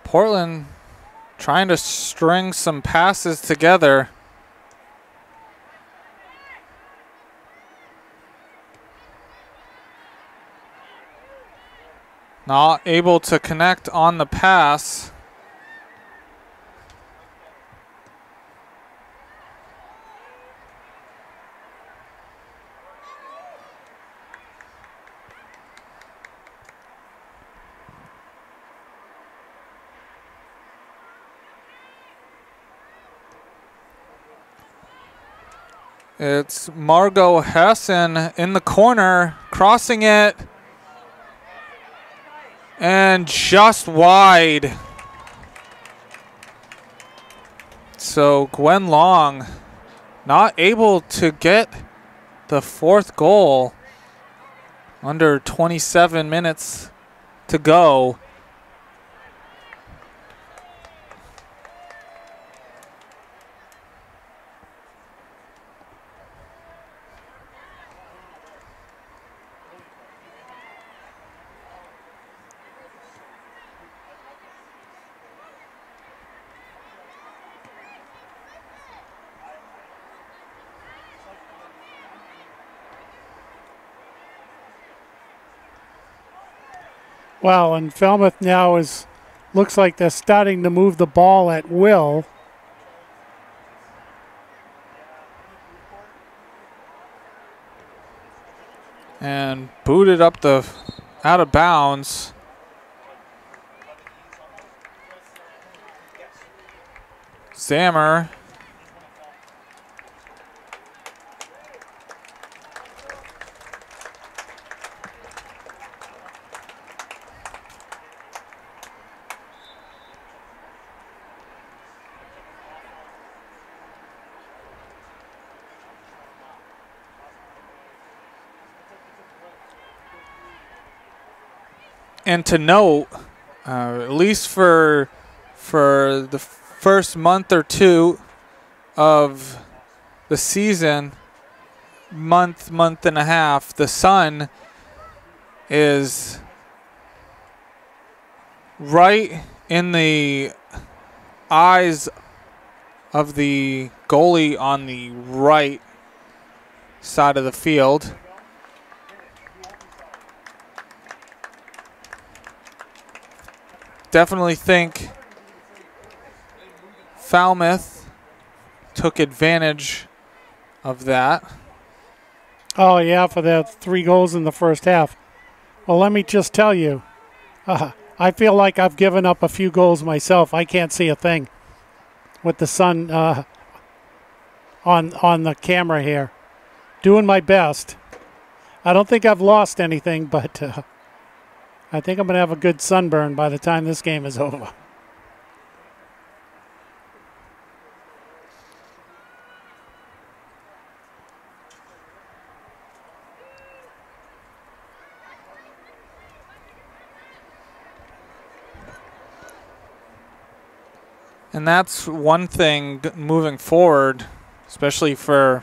Portland trying to string some passes together. Not able to connect on the pass. It's Margot Hessen in the corner, crossing it, and just wide. So Gwen Long not able to get the fourth goal. Under 27 minutes to go. Well, and Falmouth now looks like they're starting to move the ball at will. And booted up the out of bounds. Zammer. And to note, at least for the first month or two of the season, month and a half, the sun is right in the eyes of the goalie on the right side of the field. Definitely think Falmouth took advantage of that. Oh, yeah, for the 3 goals in the first half. Well, let me just tell you, I feel like I've given up a few goals myself. I can't see a thing with the sun on the camera here. Doing my best. I don't think I've lost anything, but I think I'm going to have a good sunburn by the time this game is over. And that's one thing moving forward, especially for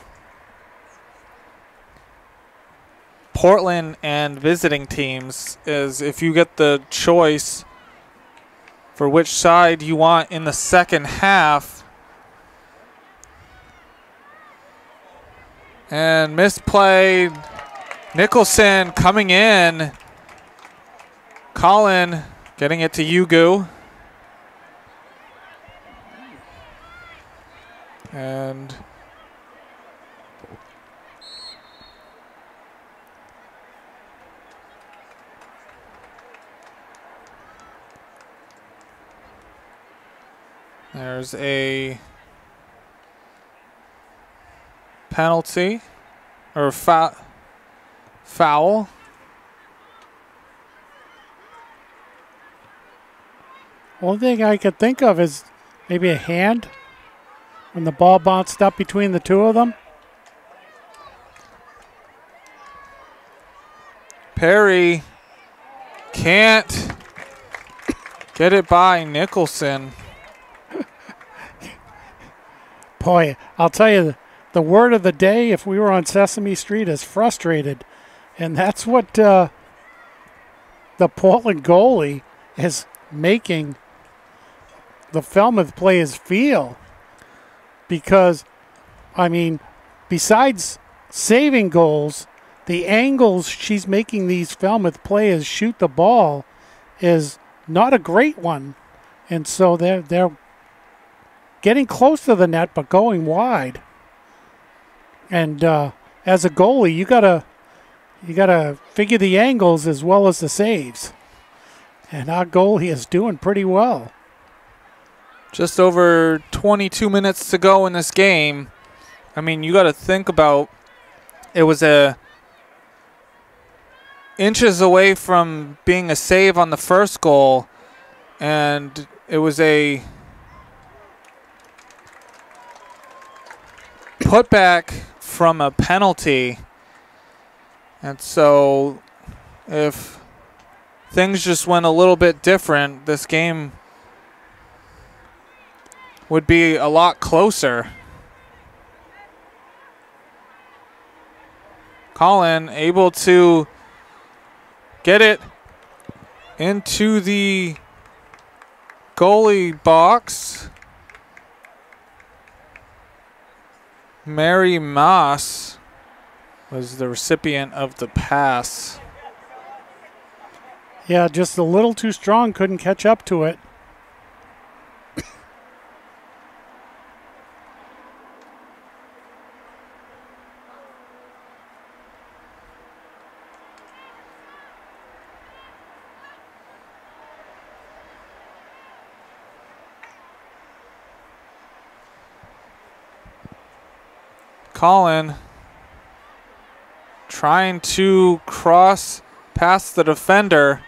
Portland and visiting teams, is if you get the choice for which side you want in the second half. And misplayed. Nicholson coming in. Colin getting it to Yugu. And there's a penalty or foul. Only thing I could think of is maybe a hand when the ball bounced up between the two of them. Perry can't get it by Nicholson. Boy, I'll tell you, the word of the day if we were on Sesame Street is frustrated. And that's what the Portland goalie is making the Falmouth players feel, because, I mean, besides saving goals, the angles she's making these Falmouth players shoot the ball is not a great one. And so they're getting close to the net but going wide. And as a goalie, you gotta figure the angles as well as the saves. And our goalie is doing pretty well. Just over 22 minutes to go in this game. I mean, you got to think about, it was inches away from being a save on the first goal, and it was a putback from a penalty. And so if things just went a little bit different, this game would be a lot closer. Colin able to get it into the goalie box. Mary Moss was the recipient of the pass. Yeah, just a little too strong, couldn't catch up to it. Colin trying to cross past the defender.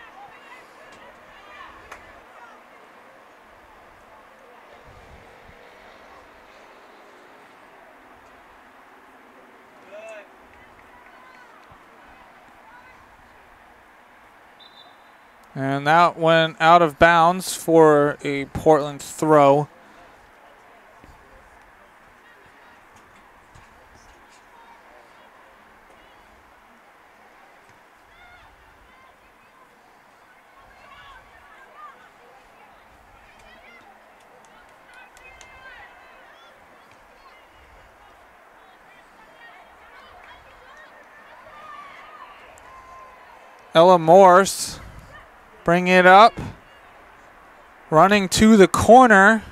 And that went out of bounds for a Portland throw. Ella Morse bring it up, running to the corner,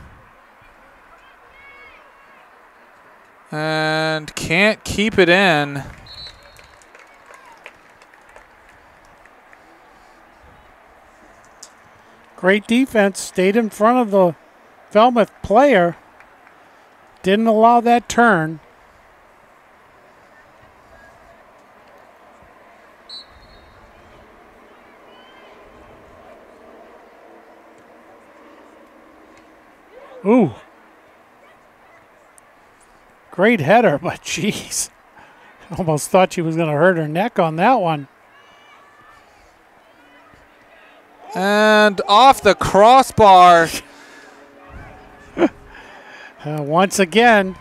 and can't keep it in. Great defense, stayed in front of the Falmouth player, didn't allow that turn. Ooh. Great header, but jeez. Almost thought she was going to hurt her neck on that one. And off the crossbar. Once again.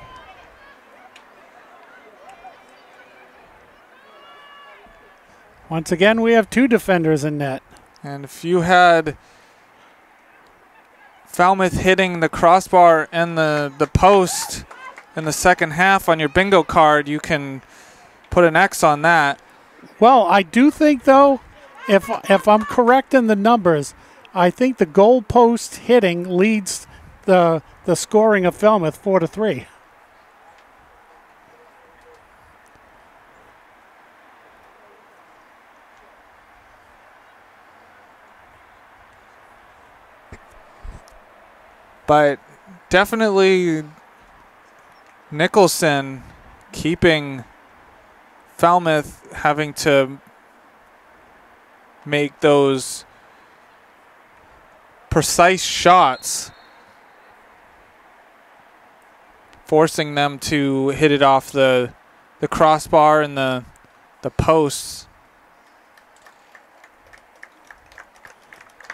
Once again, we have two defenders in net. And if you had Falmouth hitting the crossbar and the post in the second half on your bingo card, you can put an X on that. Well, I do think, though, if I'm correct in the numbers, I think the goal post hitting leads the scoring of Falmouth 4-3. But definitely Nicholson keeping Falmouth having to make those precise shots, forcing them to hit it off the crossbar and the posts.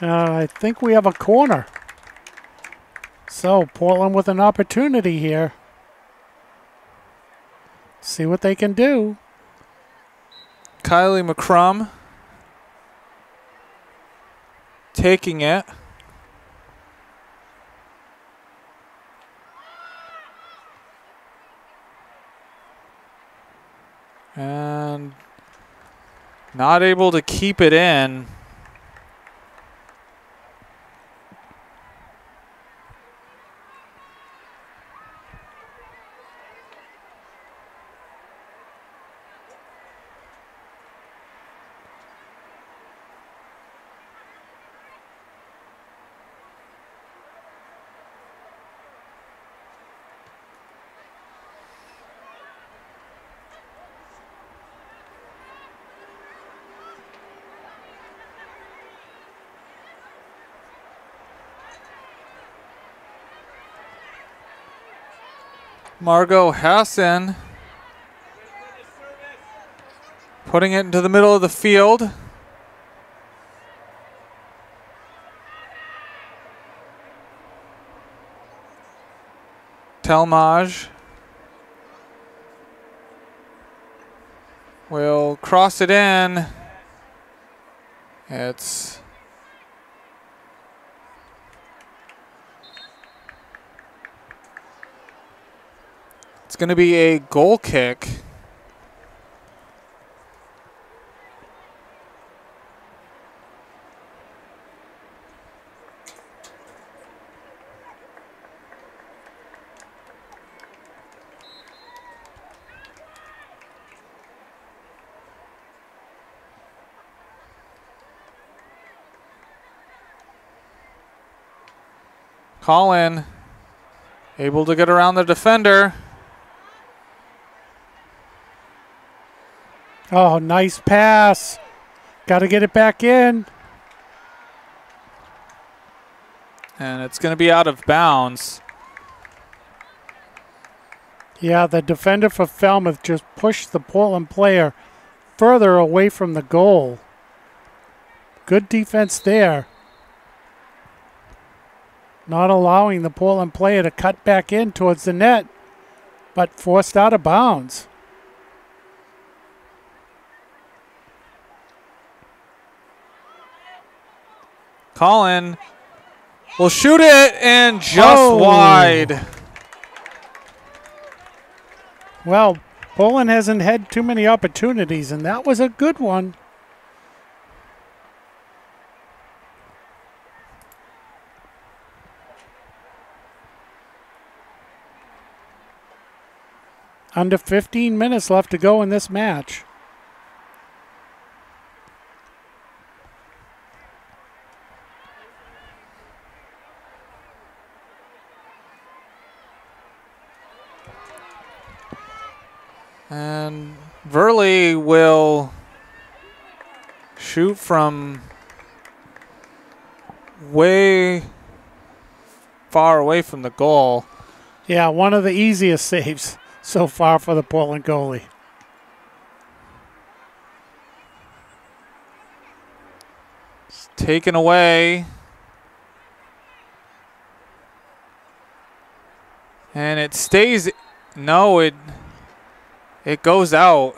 I think we have a corner. So Portland with an opportunity here. See what they can do. Kylie McCrum taking it. And not able to keep it in. Margot Hassan putting it into the middle of the field. Telmaj will cross it in. It's going to be a goal kick. Colin able to get around the defender. Oh, nice pass. Got to get it back in. And it's going to be out of bounds. Yeah, the defender for Falmouth just pushed the Portland player further away from the goal. Good defense there. Not allowing the Portland player to cut back in towards the net, but forced out of bounds. Colin will shoot it and just wide. Well, Poland hasn't had too many opportunities, and that was a good one. Under 15 minutes left to go in this match. And Verley will shoot from way far away from the goal. Yeah, one of the easiest saves so far for the Portland goalie. It's taken away. And it stays. No, it goes out.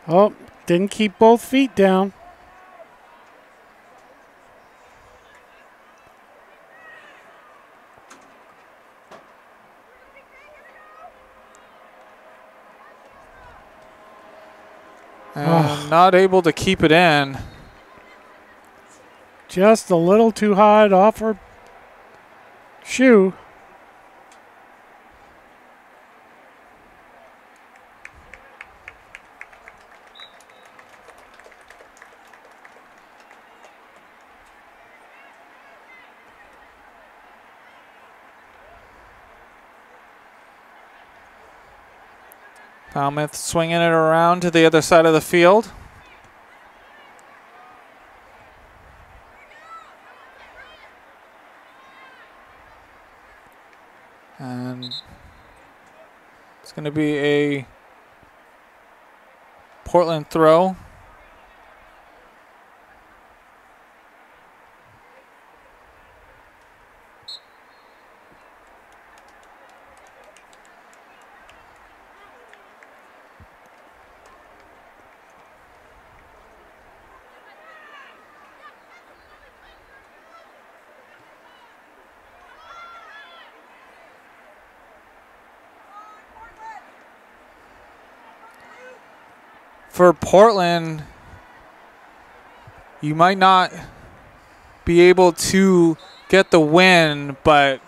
Oh, didn't keep both feet down. And not able to keep it in. Just a little too hard off her shoe. Falmouth swinging it around to the other side of the field. And it's going to be a Portland throw. for Portland, you might not be able to get the win, but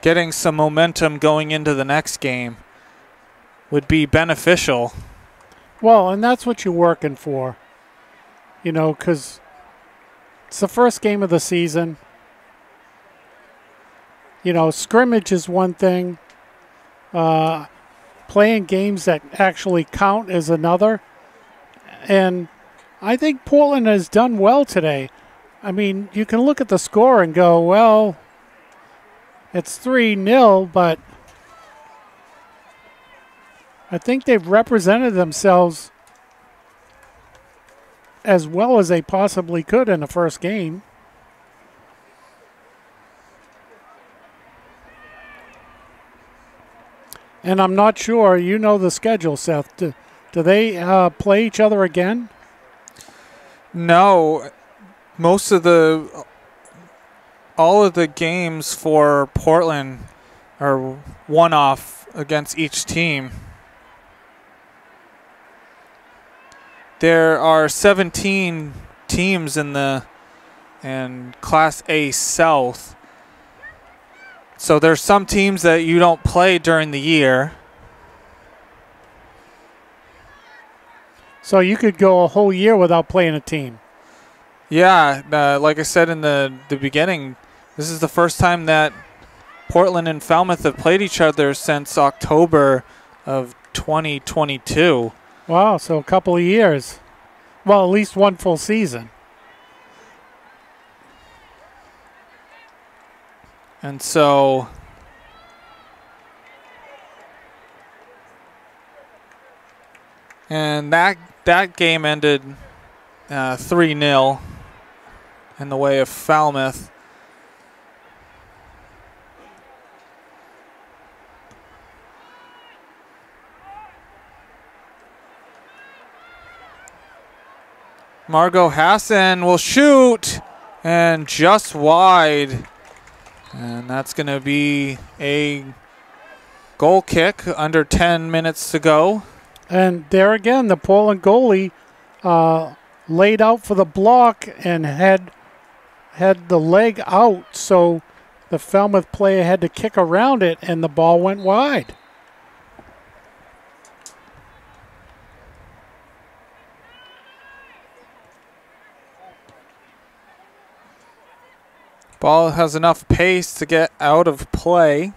getting some momentum going into the next game would be beneficial. Well, and that's what you're working for, you know, because it's the first game of the season. You know, scrimmage is one thing. Playing games that actually count is another. And I think Portland has done well today. I mean, you can look at the score and go, well, it's 3-0, but I think they've represented themselves as well as they possibly could in the first game. And I'm not sure, you know the schedule, Seth. Do they play each other again? No. All of the games for Portland are one-off against each team. There are 17 teams in Class A South. So there's some teams that you don't play during the year. So you could go a whole year without playing a team. Yeah, like I said in the beginning, this is the first time that Portland and Falmouth have played each other since October of 2022. Wow, so a couple of years. Well, at least one full season. And so that game ended 3-0 in the way of Falmouth. Margot Hassan will shoot, and just wide. And that's going to be a goal kick under 10 minutes to go. And there again, the Portland goalie laid out for the block and had the leg out. So the Falmouth player had to kick around it, and the ball went wide. Ball has enough pace to get out of play.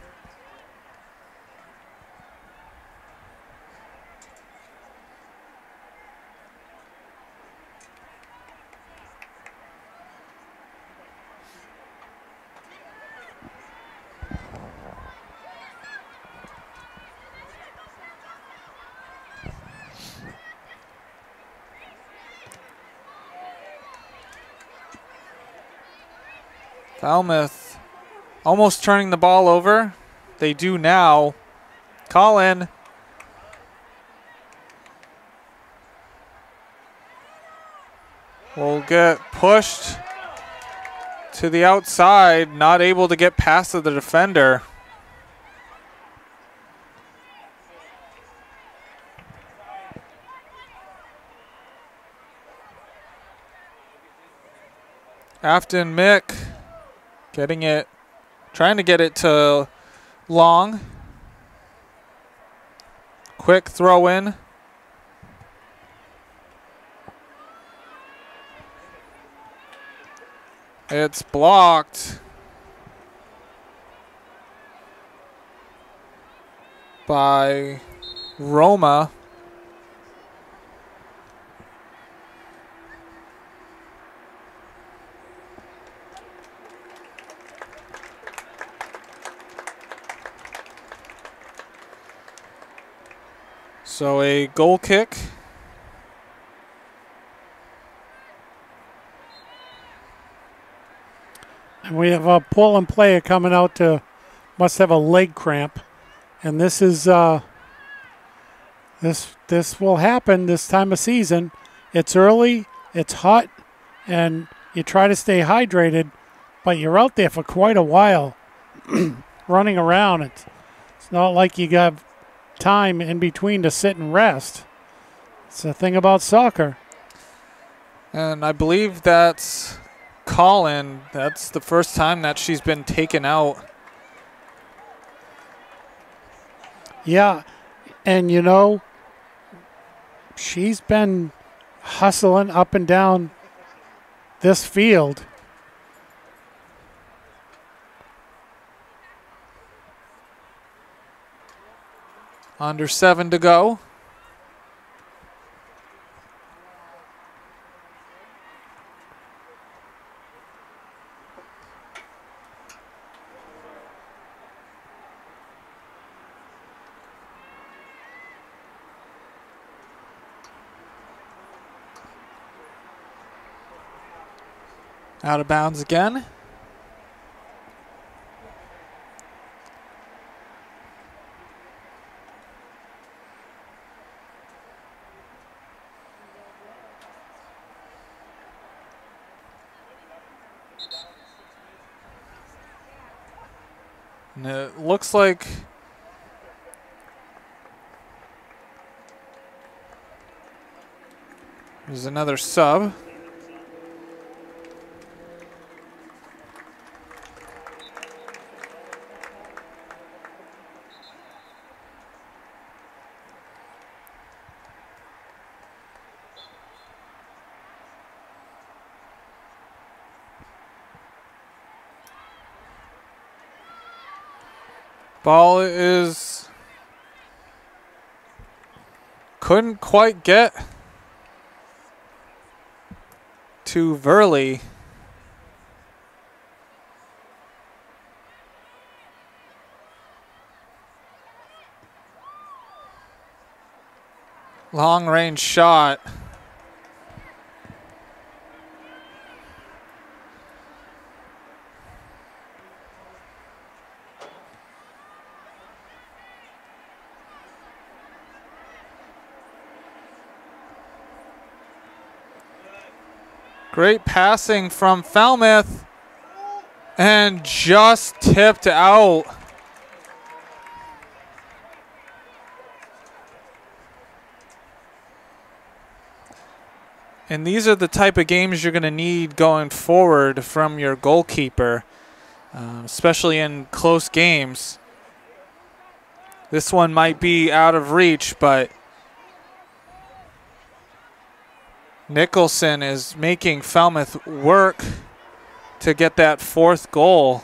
Falmouth almost turning the ball over. They do now. Colin. Will get pushed to the outside, not able to get past the defender. Afton Mick trying to get it to Long. Quick throw in. It's blocked by Roma. So a goal kick. And we have a Portland player coming out must have a leg cramp. And this is, this will happen this time of season. It's early, it's hot, and you try to stay hydrated, but you're out there for quite a while running around. It's not like you got time in between to sit and rest. It's the thing about soccer. And I believe that's Colin. That's the first time that she's been taken out. Yeah, and you know, she's been hustling up and down this field. Under 7 to go. Out of bounds again. And it looks like there's another sub. Ball is couldn't quite get to Verley. Long range shot. Great passing from Falmouth and just tipped out. And these are the type of games you're going to need going forward from your goalkeeper, especially in close games. This one might be out of reach, but Nicholson is making Falmouth work to get that 4th goal.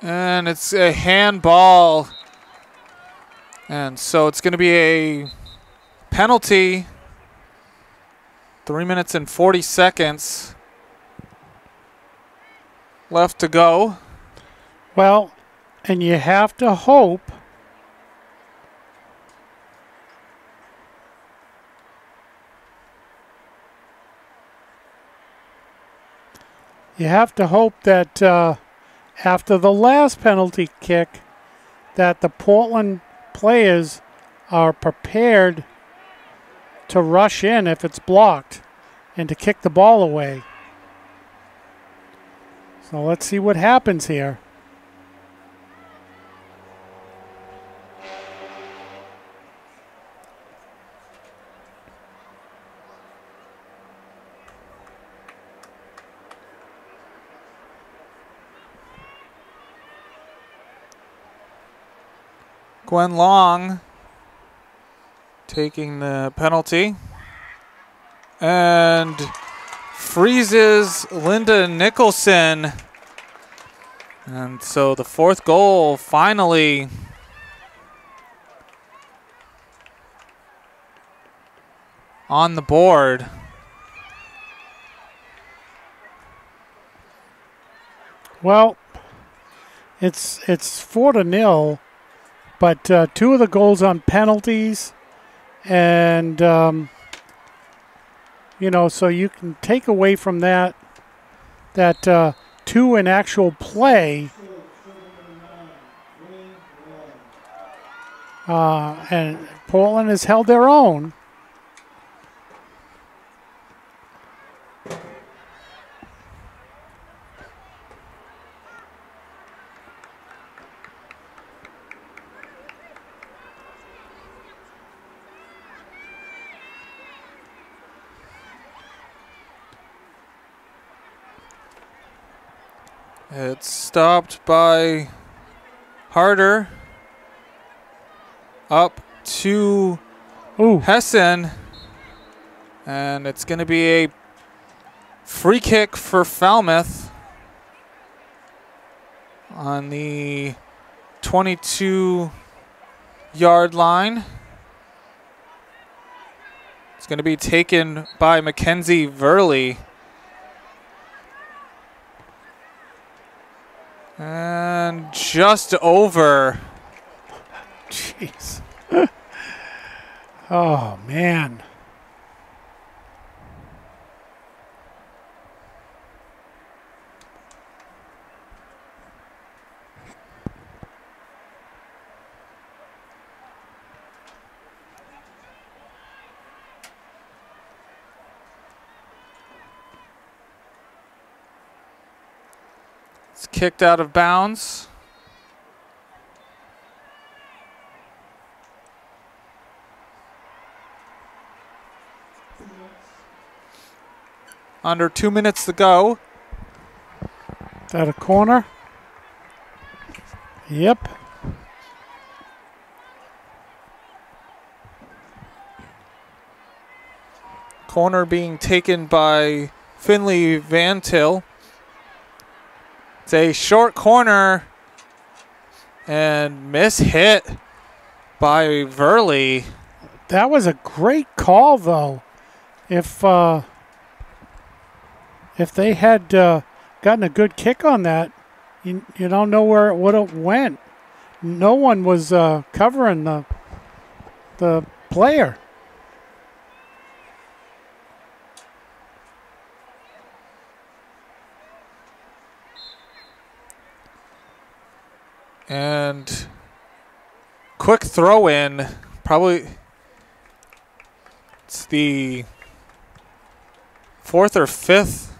And it's a handball. And so it's going to be a penalty. 3 minutes and 40 seconds left to go. Well, and you have to hope that after the last penalty kick that the Portland players are prepared to rush in if it's blocked and to kick the ball away. So let's see what happens here. Gwen Long taking the penalty and freezes Linda Nicholson. And so the 4th goal finally on the board. Well, it's 4-0, but 2 of the goals on penalties, and you know, so you can take away from that 2 in actual play, and Portland has held their own. It's stopped by Harder. Up to Hessen. And it's going to be a free kick for Falmouth on the 22-yard line. It's going to be taken by Mackenzie Verley. And just over. Jeez. Oh, man. It's kicked out of bounds. Under 2 minutes to go. Is that a corner? Yep. Corner being taken by Finley Van Til. It's a short corner and miss hit by Verley. That was a great call, though. If they had gotten a good kick on that, you don't know where it would have went. No one was covering the player. And quick throw in, probably it's the 4th or 5th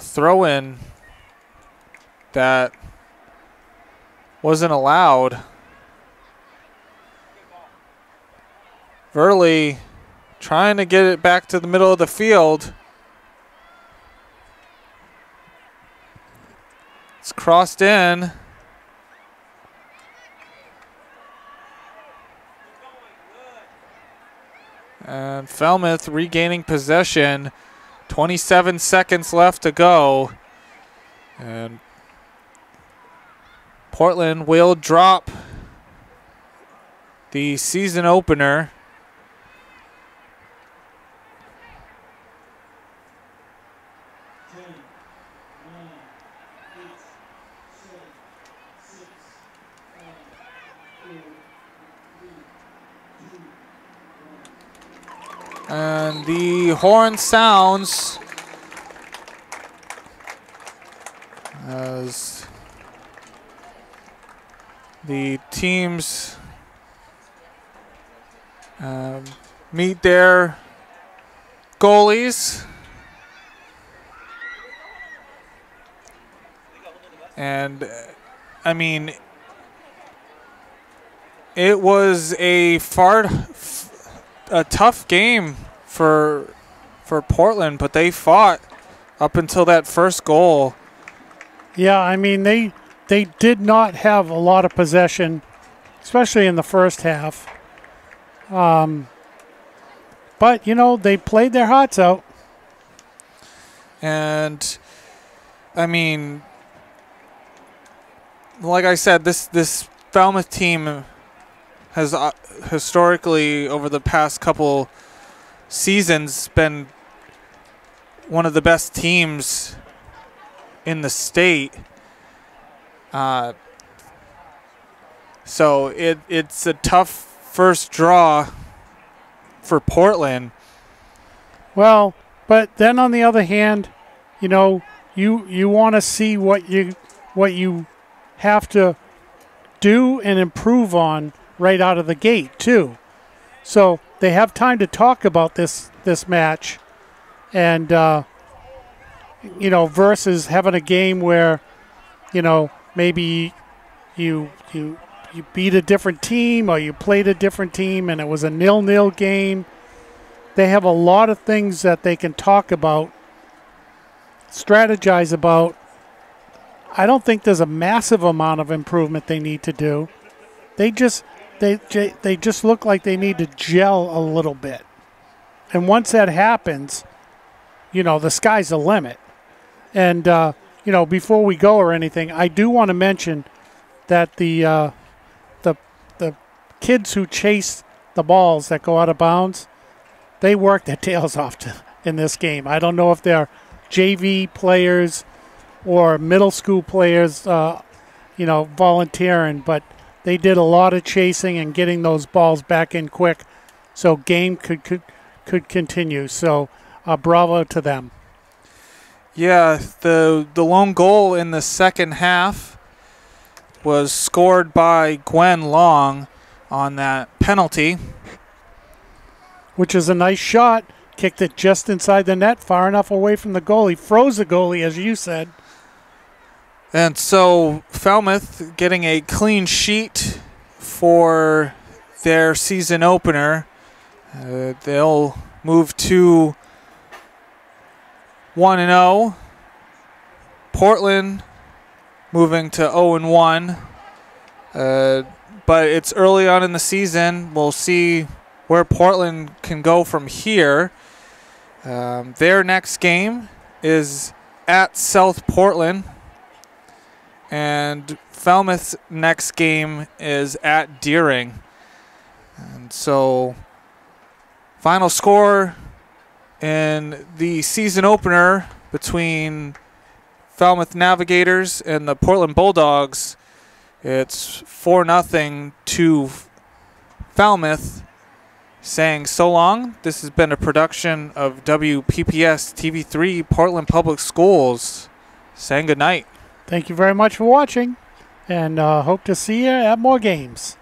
throw in that wasn't allowed. Verley trying to get it back to the middle of the field. It's crossed in. And Falmouth regaining possession. 27 seconds left to go. And Portland will drop the season opener. And the horn sounds as the teams meet their goalies. And, I mean, it was a tough game for Portland, but they fought up until that first goal. Yeah, I mean, they did not have a lot of possession, especially in the first half. But, you know, they played their hearts out. And, I mean, like I said, this Falmouth team has historically, over the past couple seasons, been one of the best teams in the state. So it's a tough first draw for Portland. Well, but then on the other hand, you want to see what you have to do and improve on right out of the gate too. So they have time to talk about this match, and versus having a game where maybe you beat a different team or you played a different team and it was a 0-0 game. They have a lot of things that they can talk about, strategize about. I don't think there's a massive amount of improvement they need to do. They just look like they need to gel a little bit. And once that happens, the sky's the limit. And, before we go or anything, I do want to mention that the kids who chase the balls that go out of bounds, they work their tails off in this game. I don't know if they're JV players or middle school players, volunteering, but they did a lot of chasing and getting those balls back in quick, so game could continue. So bravo to them. Yeah, the lone goal in the second half was scored by Gwen Long on that penalty, which is a nice shot. Kicked it just inside the net, far enough away from the goalie. Froze the goalie, as you said. And so Falmouth getting a clean sheet for their season opener. They'll move to 1-0. Portland moving to 0-1. But it's early on in the season. We'll see where Portland can go from here. Their next game is at South Portland. And Falmouth's next game is at Deering. And so, final score in the season opener between Falmouth Navigators and the Portland Bulldogs, it's 4-0 to Falmouth. Saying so long. This has been a production of WPPS TV3 Portland Public Schools. Saying good night. Thank you very much for watching, and hope to see you at more games.